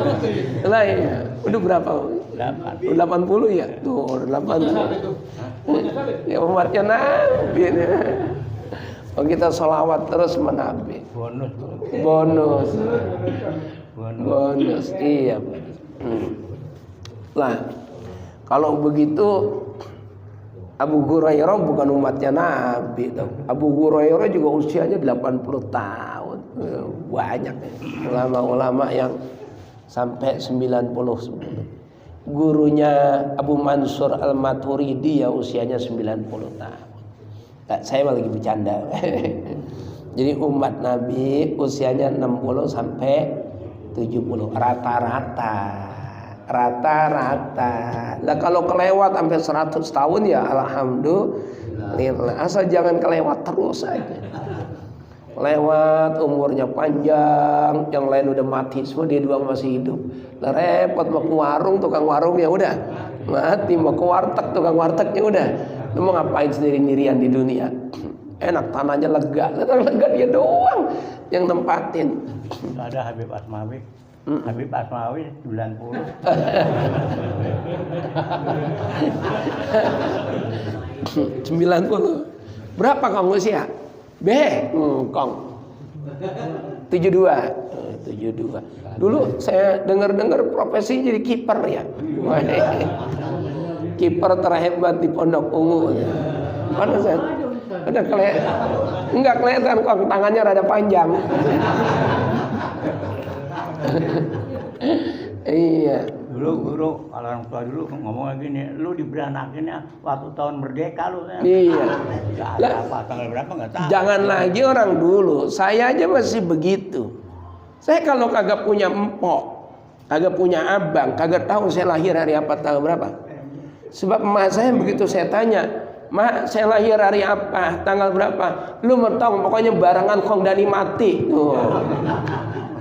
Lah ya. Udah berapa? 80 ya? Tuh 80. Ya umatnya Nabi. Oh, kita sholawat terus menabi. Bonus. Iya. Lah, kalau begitu Abu Hurairah bukan umatnya Nabi. Abu Hurairah juga usianya 80 tahun. Banyak ulama-ulama yang sampai 90. Gurunya Abu Mansur Al-Maturidi ya usianya 90 tahun. Saya lagi bercanda. Jadi umat Nabi usianya 60 sampai 70 rata-rata. Lah kalau kelewat sampai 100 tahun ya alhamdulillah. Asal jangan kelewat terus aja. lewat, umurnya panjang, yang lain udah mati semua, dia doang masih hidup. Lah repot, mau ke warung, tukang warungnya udah mati, mau ke warteg, tukang wartegnya udah. Lu mau ngapain sendiri-sendirian di dunia? Enak, tanahnya lega, lega dia doang yang nempatin.
Ada Habib Asmawi. Habib Asmawi 90.
90. Berapa Kong usia? Kong 72. 72. Dulu saya dengar-dengar profesi jadi kiper ya. Kiper terhebat di Pondok Ungu. Mana saya? Ada enggak kelihatan Kong, tangannya rada panjang. Iya.
Dulu guru, kalau orang tua dulu ngomong gini, lu diberanakinnya waktu tahun merdeka lu.
Iya.
Gak apa tanggal berapa nggak tahu.
Jangan lagi orang dulu, saya aja masih begitu. Saya kalau kagak punya empok, kagak punya abang, kagak tahu saya lahir hari apa, tanggal berapa. Sebab emak saya begitu saya tanya, "Mak, saya lahir hari apa, tanggal berapa?" Lu mau tahu, pokoknya barengan Kong Dani mati. Tuh.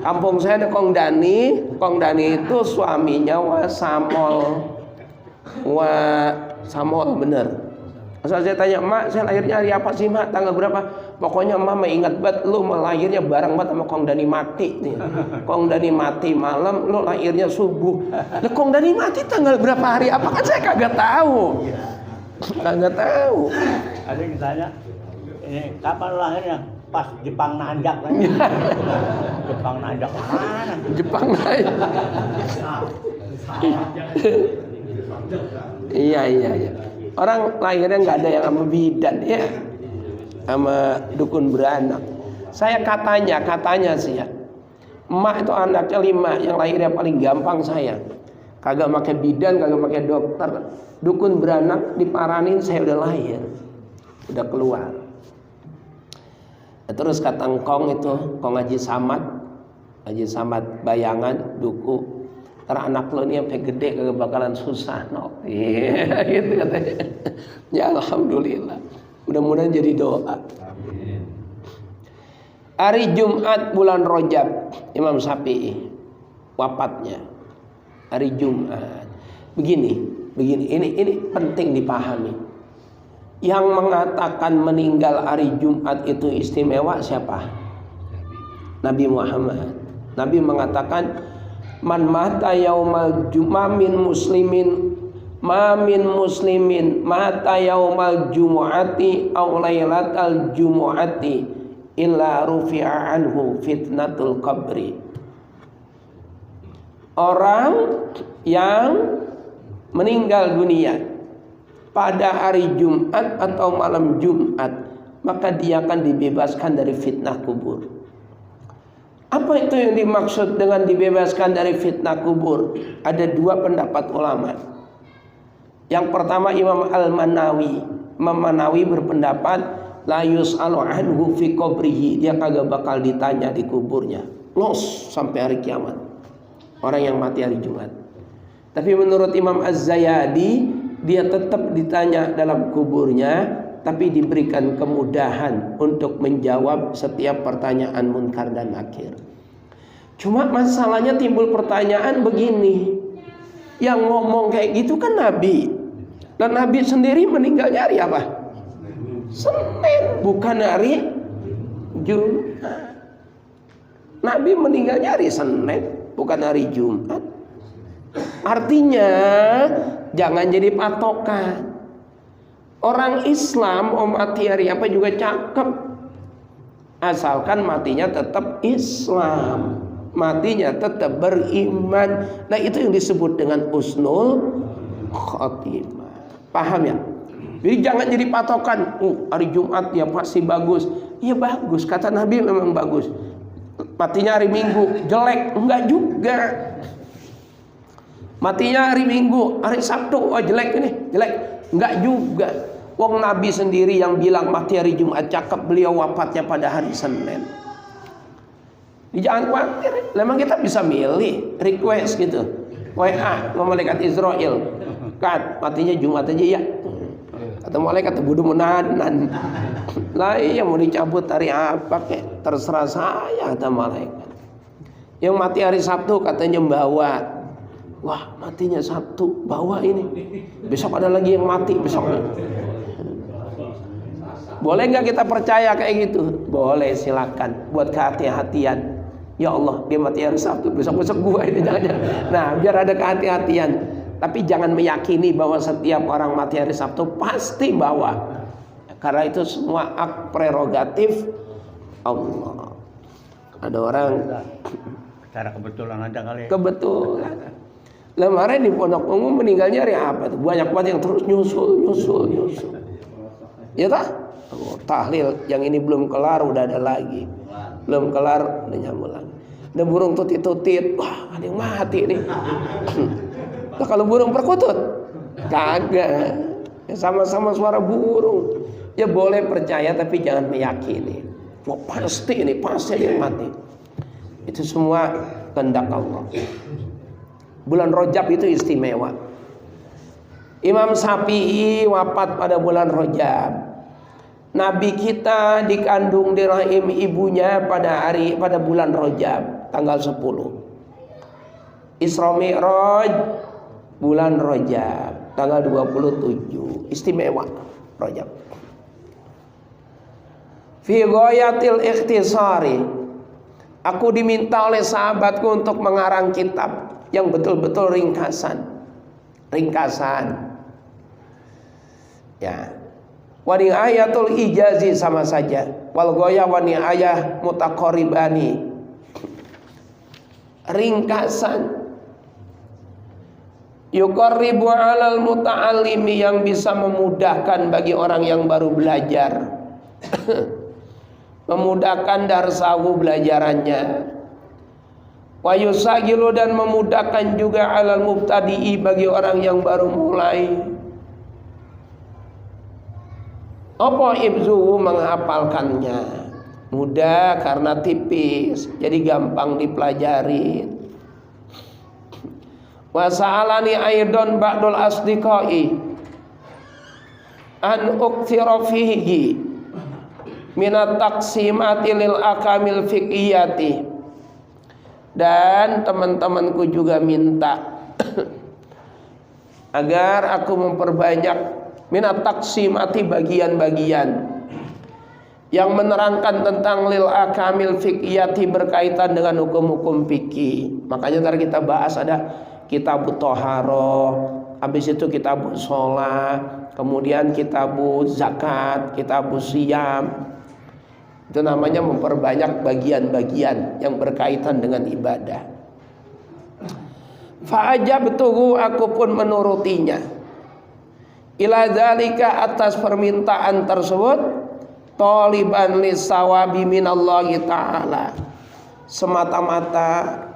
Kampung saya ada Kong Dani. Kong Dani itu suaminya Wasamol. Wasamol bener. Asal saya tanya, "Mak, saya lahirnya hari apa sih, Mak? Tanggal berapa?" Pokoknya Mama ingat banget, lu lahirnya bareng banget sama Kong Dani mati nih. Kong Dani mati malam, lu lahirnya subuh. Lah Kong Dani mati tanggal berapa, hari apa, kan saya kagak tahu. Kagak tahu.
Ada yang ditanya, ini kapan lahirnya? Pas Jepang nanjak kan? Jepang nanjak mana?
Jepang nanjak. Iya. Orang lahirnya nggak ada yang sama bidan ya, sama dukun beranak. Saya katanya sih ya, emak itu anaknya 5, yang lahirnya paling gampang saya. Kagak pakai bidan, kagak pakai dokter, dukun beranak diparanin, saya udah lahir, udah keluar. Terus kata Kong itu, Kong Haji Samad Bayangan, duku, karena anak lo ini sampai gede kagak bakalan susah, no. Iya, gitu katanya. Ya alhamdulillah, mudah-mudahan jadi doa. Hari Jumat bulan Rajab, Imam Syafi'i wafatnya hari Jumat. Begini, ini penting dipahami. Yang mengatakan meninggal hari Jumat itu istimewa siapa? Nabi Muhammad. Nabi mengatakan, "Man mata yaumal jumamin muslimin ma min muslimin mata yaumal jumu'ati aw lailatal jumu'ati illa rufi'a anhu fitnatul qabri." Orang yang meninggal dunia pada hari Jumat atau malam Jumat, maka dia akan dibebaskan dari fitnah kubur. Apa itu yang dimaksud dengan dibebaskan dari fitnah kubur? Ada 2 pendapat ulama. Yang pertama Imam Al-Manawi. Imam Manawi berpendapat la yus'alu anhu fi qabrihi, dia kagak bakal ditanya di kuburnya. Los sampai hari kiamat. Orang yang mati hari Jumat. Tapi menurut Imam Az-Zayadi, dia tetap ditanya dalam kuburnya, tapi diberikan kemudahan untuk menjawab setiap pertanyaan munkar dan nakir. Cuma masalahnya timbul pertanyaan begini, yang ngomong kayak gitu kan Nabi, dan Nabi sendiri meninggalnya hari apa? Senin, bukan hari Jumat. Nabi meninggalnya hari Senin, bukan hari Jumat. Artinya jangan jadi patokan. Orang Islam mau mati hari apa juga cakep, asalkan matinya tetap Islam, matinya tetap beriman. Nah itu yang disebut dengan husnul khotimah. Paham ya? Jadi jangan jadi patokan, hari Jumat ya pasti bagus. Iya bagus, kata Nabi memang bagus. Matinya hari Minggu jelek, enggak juga. Matinya hari Minggu, hari Sabtu, oh jelek ini, jelek. Enggak juga. Wong Nabi sendiri yang bilang mati hari Jumat cakep, beliau wafatnya pada hari Senin. Jangan khawatir, memang kita bisa milih, request gitu. WA, malaikat Israel. Kan, matinya Jumat aja ya. Kata malaikat, budu menanan. Lah iya mau dicabut hari apa kek? terserah saya, kata malaikat. Yang mati hari Sabtu katanya bawa. Wah, matinya Sabtu, bawa ini. Besok ada lagi yang mati besoknya. Boleh nggak kita percaya kayak gitu? Boleh, silakan. Buat kehati-hatian. Ya Allah, dia mati hari Sabtu, besok-besok gua ini jangan. Nah, biar ada kehati-hatian. Tapi jangan meyakini bahwa setiap orang mati hari Sabtu pasti bawa. Karena itu semua hak prerogatif Allah. Ada orang
Secara kebetulan aja kali.
kebetulan. Kemarin di Pondok Ungu meninggalnya hari apa tuh? Banyak banget yang terus nyusul. Ya tak? Oh, tahlil yang ini belum kelar udah ada lagi. Belum kelar udah nyambung lagi. Ada burung tutit-tutit. Wah, ada yang mati nih. Nah, kalau burung perkutut kagak. Ya, sama-sama suara burung. Ya boleh percaya tapi jangan meyakini. Wah, pasti ada yang mati. Itu semua kehendak Allah. Bulan Rajab itu istimewa. Imam Syafi'i wafat pada bulan Rajab. Nabi kita dikandung di rahim ibunya pada bulan Rajab tanggal 10. Isra Mi'raj bulan Rajab tanggal 27. Istimewa Rajab. Fi ghayatil ikhtisari. Aku diminta oleh sahabatku untuk mengarang kitab yang betul-betul ringkasan. Ya. Wa nihayatul ijazi sama saja. Wal ghaya wa nihayah mutaqarribani. Ringkasan. Yuqarribu 'alal muta'allimi, yang bisa memudahkan bagi orang yang baru belajar. Memudahkan darsahu belajarannya. Wa yusagilu, dan memudahkan juga 'alal mubtadi'i, bagi orang yang baru mulai. Apa ibzuhu, menghafalkannya. Mudah karena tipis, jadi gampang dipelajari. Wa sa'alani aidon ba'dul asdiqai an ukthira fihi minat taqsimati lil akamil fiqhiyati. Dan teman-temanku juga minta agar aku memperbanyak minat taqsimati, bagian-bagian yang menerangkan tentang lil akamil fiqhiyati, berkaitan dengan hukum-hukum fikih. Makanya ntar kita bahas ada kitab Thaharah, habis itu kitab sholat, kemudian kitab zakat, kitab siyam. Itu namanya memperbanyak bagian-bagian yang berkaitan dengan ibadah. Fa'ajabtuhu, aku pun menurutinya. Ila dzalika, atas permintaan tersebut, taliban lisawabi minallahi ta'ala, semata-mata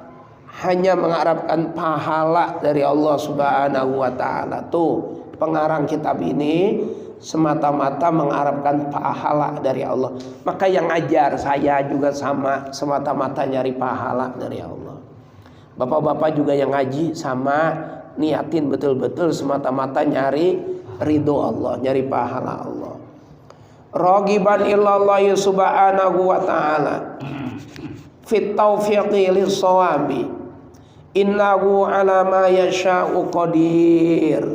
hanya mengharapkan pahala dari Allah Subhanahu wa taala. Tuh, pengarang kitab ini semata-mata mengharapkan pahala dari Allah. Maka yang ngajar saya juga sama, semata-mata nyari pahala dari Allah. Bapak-bapak juga yang ngaji sama, niatin betul-betul semata-mata nyari ridho Allah, nyari pahala Allah. Ragiban illallahi subhanahu wa ta'ala fit taufiqi lis-shawabi, innahu ala ma yasha'u qadir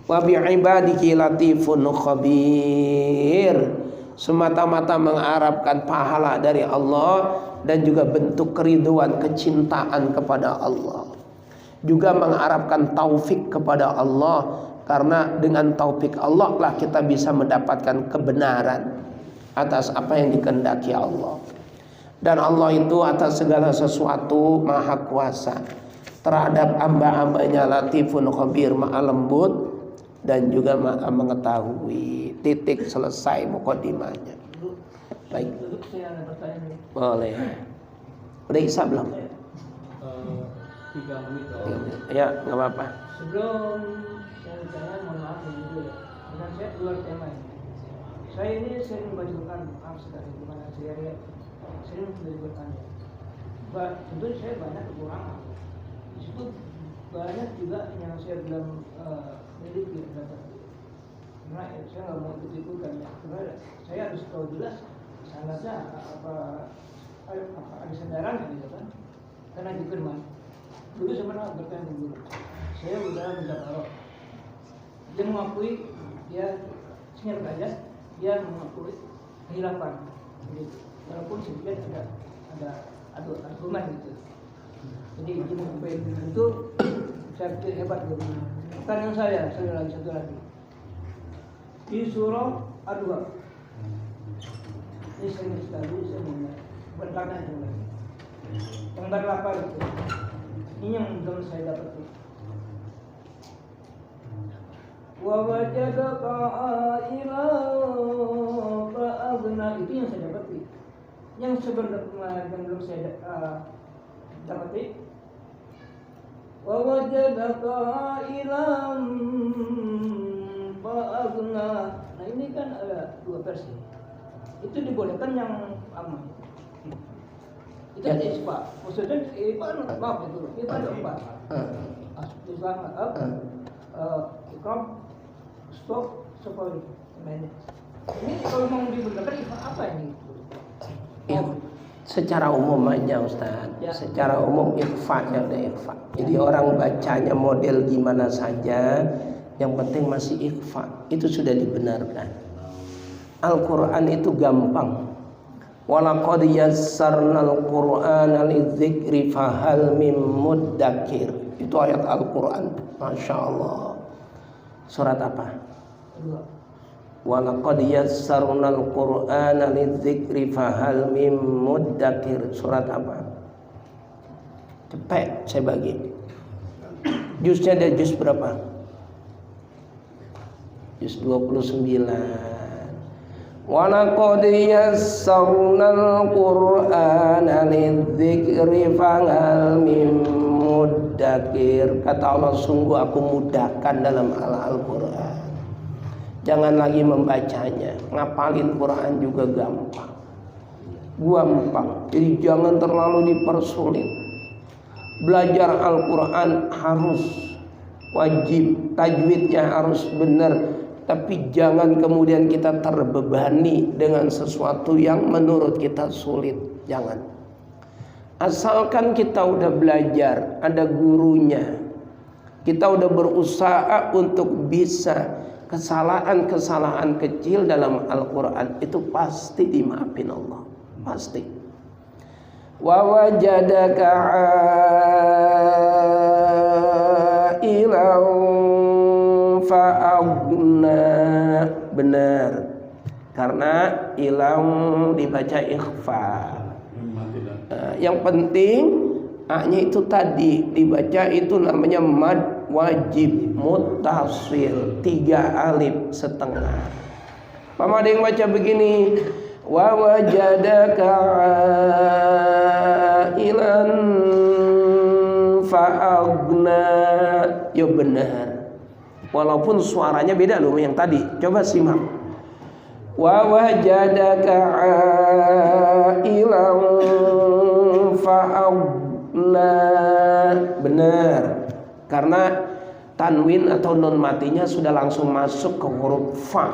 wa bi'ibadihi latifun khabir. Semata-mata mengharapkan pahala dari Allah dan juga bentuk keriduan, kecintaan kepada Allah. Juga mengharapkan taufik kepada Allah, karena dengan taufik Allah lah kita bisa mendapatkan kebenaran atas apa yang dikehendaki Allah. Dan Allah itu atas segala sesuatu maha kuasa, terhadap hamba-hambanya latifun khabir, maha lembut dan juga maha mengetahui. Titik, selesai mukadimahnya. Baik. Boleh. Udah isya belum?
3 menit.
Ya, nggak apa-apa.
Sebelum saya mohon maaf dulu ya. Karena saya keluar tema ini. Saya ini sering membaca Quran, maaf sekali, bukan saya lihat. Sering membaca Quran. Tentu saya banyak kekurangan. Di situ banyak juga yang saya belum miliki dapat. Karena saya nggak mau ikut-ikutan ya. Karena saya harus tahu jelas sanadnya ada sandaran gitu kan, karena di firman dulu sebenarnya bertanya dulu, saya udah minta kalau dia mengakui dia senyap aja, dia mengakui kehilapan, gitu. Walaupun sebenarnya ada argumen gitu. Jadi dia mengakui itu saya pikir hebat gitu. Pertanyaan saya satu lagi di surah Ad-Duha. Ini sering sekali saya bertanya itu lagi. Yang berlapar itu. Ini yang belum saya dapat. Wa wajadaka ila fa'aghna, itu yang saya dapat. Yang sebenarnya yang belum saya dapat. Wa wajadaka ila fa'aghna. Nah ini kan ada dua versi. Itu dibolehkan yang aman. Itu ada ispa. Maksudnya maaf itu. Itu ada empat. Islam ikram, stop, sepoi. Ini kalau mau dibolehkan ispa apa ini?
Secara umum aja Ustaz.
Ya.
Secara umum ikhfa ya udah ikhfa. Jadi orang bacanya model gimana saja, yang penting masih ikhfa. Itu sudah dibenarkan. Al-Quran itu gampang. Walaqad yassarnal Qur'ana lidzikri fahal mim muddakir. Itu ayat Al-Quran. Masya Allah. Surat apa? Walaqad yassarnal Qur'ana lidzikri fahal mim muddakir. Surat apa? Cepet saya bagi. Juznya ada juz berapa? Juz 29. Walaqad yassarnal Qur'ana lidzikri fahal mim muddakir. Kata Allah, sungguh aku mudahkan dalam Al-Quran. Jangan lagi membacanya, ngapalin Quran juga gampang. Jadi jangan terlalu dipersulit. Belajar Al-Quran harus wajib, tajwidnya harus benar. Tapi jangan kemudian kita terbebani dengan sesuatu yang menurut kita sulit. Jangan. Asalkan kita udah belajar, ada gurunya, kita udah berusaha untuk bisa, kesalahan-kesalahan kecil dalam Al-Quran itu pasti dimaafin Allah. Pasti. Wa wajadaka ailan fa'aghna. Benar. Karena ilang dibaca ikhfa. Yang penting A-nya itu tadi dibaca itu namanya mad wajib muttasil 3 alif setengah. Pama ada yang baca begini, wa wajadaka ailan fa'aghna. Ya benar. Walaupun suaranya beda loh yang tadi. Coba simak. Wa wajadaka ailan fa'aghna. Benar. Karena tanwin atau nun matinya sudah langsung masuk ke huruf fa.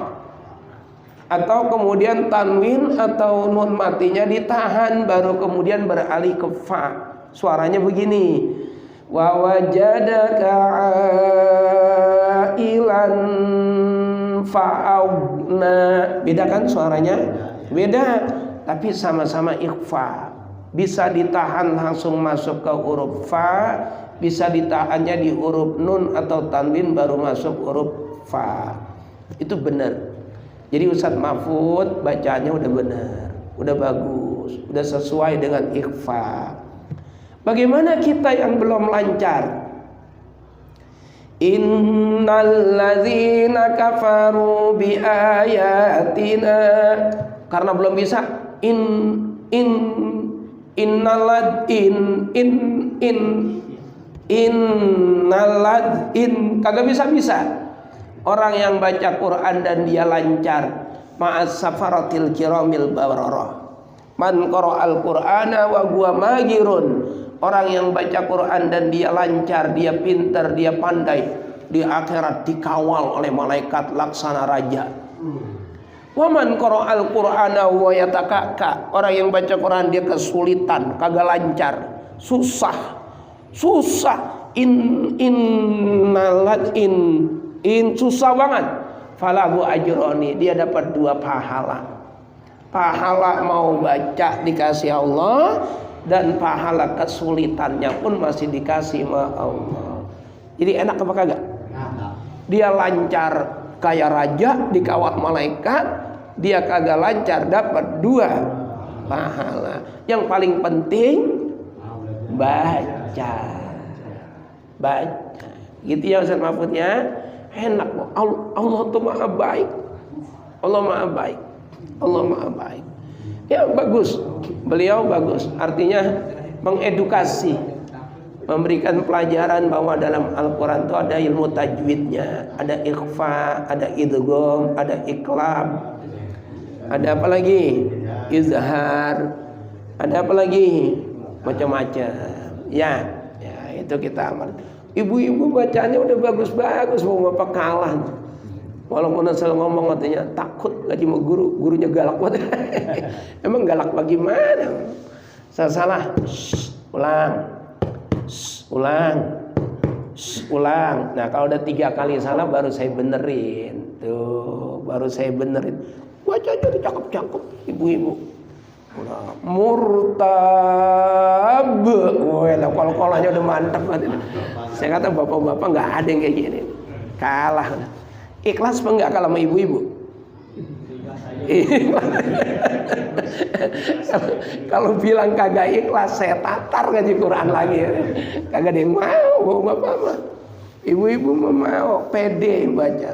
Atau kemudian tanwin atau nun matinya ditahan baru kemudian beralih ke fa. Suaranya begini. Wa wajadaka ailan fa'aghna. Beda kan suaranya? Beda, tapi sama-sama ikhfa. Bisa ditahan langsung masuk ke huruf fa, bisa ditahannya di huruf nun atau tanwin baru masuk huruf fa. Itu benar. Jadi Ustadz Mahfud bacanya udah benar, udah bagus, udah sesuai dengan ikhfa. Bagaimana kita yang belum lancar? Innal ladzina kafaru bi ayatina. Karena belum bisa kagak bisa. Orang yang baca Quran dan dia lancar ma'as safaratil kiramil bararah. Man qara'al Qur'ana wa huwa magirun. Orang yang baca Quran dan dia lancar, dia pintar, dia pandai, di akhirat dikawal oleh malaikat laksana raja. Waman qara'al Qur'ana wa yatakaka, orang yang baca Quran dia kesulitan, kagak lancar, susah. Susah banget. Falahu ajroni, dia dapat 2 pahala. Pahala mau baca dikasih Allah, dan pahala kesulitannya pun masih dikasih sama Allah. Jadi enak apa kagak? Dia lancar kayak raja dikawal malaikat, dia kagak lancar dapat 2 pahala. Yang paling penting baca. Gitu ya Ustaz Mahfud ya. Enak. Allah tuh maha baik. Allah maha baik. Ya bagus. Beliau bagus. Artinya mengedukasi, memberikan pelajaran bahwa dalam Al-Quran itu ada ilmu tajwidnya, ada ikhfa, ada idgham, ada iqlab, ada apa lagi? Izhar, ada apa lagi? Macam-macam. Ya itu kita amal. Ibu-ibu bacaannya udah bagus-bagus, mau bapak kalah. Walaupun asal ngomong katanya takut lagi mau gurunya galak banget. Emang galak bagaimana? Salah. Ulang. Nah kalau udah 3 kali salah baru saya benerin. Bacanya udah cakep-cakep ibu-ibu. Murtab. Kol-kolannya udah mantap banget. Saya kata bapak-bapak nggak ada yang kayak gini. Kalah. Ikhlas apa enggak kalau sama ibu-ibu? Kalau bilang kagak ikhlas, saya tatar ngaji Quran lagi. Kagak ada yang mau bapak-bapak. Ibu-ibu mau pede baca.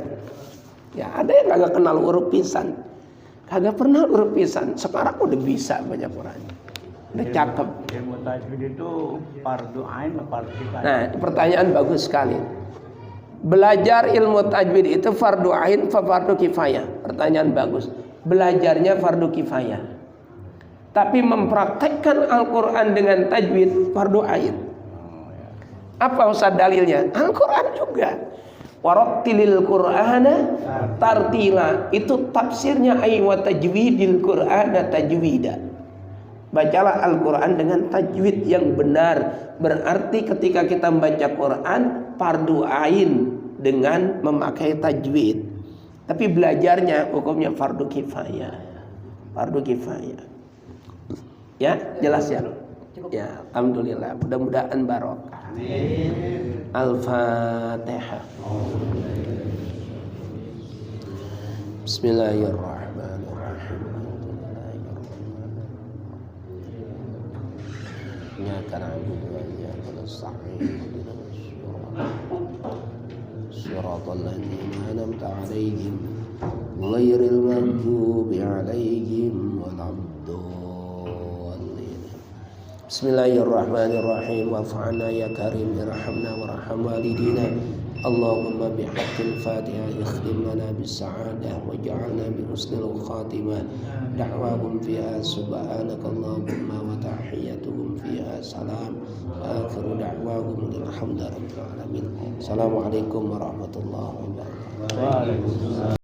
Ya ada yang kagak kenal huruf pisan, kagak pernah huruf pisan, sekarang udah bisa baca Quran, udah cakep.
Ilmu tajwid itu fardu ain atau fardu kifayah?
Nah pertanyaan bagus sekali. Belajar ilmu tajwid itu fardu ain atau fardu kifayah? Pertanyaan bagus. Belajarnya fardu kifayah, tapi mempraktekkan Al-Quran dengan tajwid fardu ain. Apa Ustaz dalilnya? Al-Quran juga. Warattilil Qur'ana tartila, itu tafsirnya wa tajwidil Qur'ana tajwida. Bacalah Al-Quran dengan tajwid yang benar. Berarti ketika kita membaca Quran fardu ain dengan memakai tajwid. Tapi belajarnya hukumnya fardu kifayah. Ya, jelas ya? Ya, alhamdulillah. Mudah-mudahan barokah. Al-Fatihah. Bismillahirrahmanirrahim. Iyyaka na'budu wa iyyaka nasta'in. Shiratal ladzina an'amta 'alaihim ghairil maghdubi 'alaihim waladdallin. Bismillahirrahmanirrahim. Wa'fa'na ya karim irhamna warham walidina. Allahumma bihaqqil Fatihah ikhtim lana bis-sa'adah waj'alna bi husnil khatimah. Da'wahum fiha subhanaka Allahumma wa tahiyyatuhum fiha salam. Wa akhiru da'wahum alhamdulillahi rabbil alamin. Assalamualaikum warahmatullahi wabarakatuh.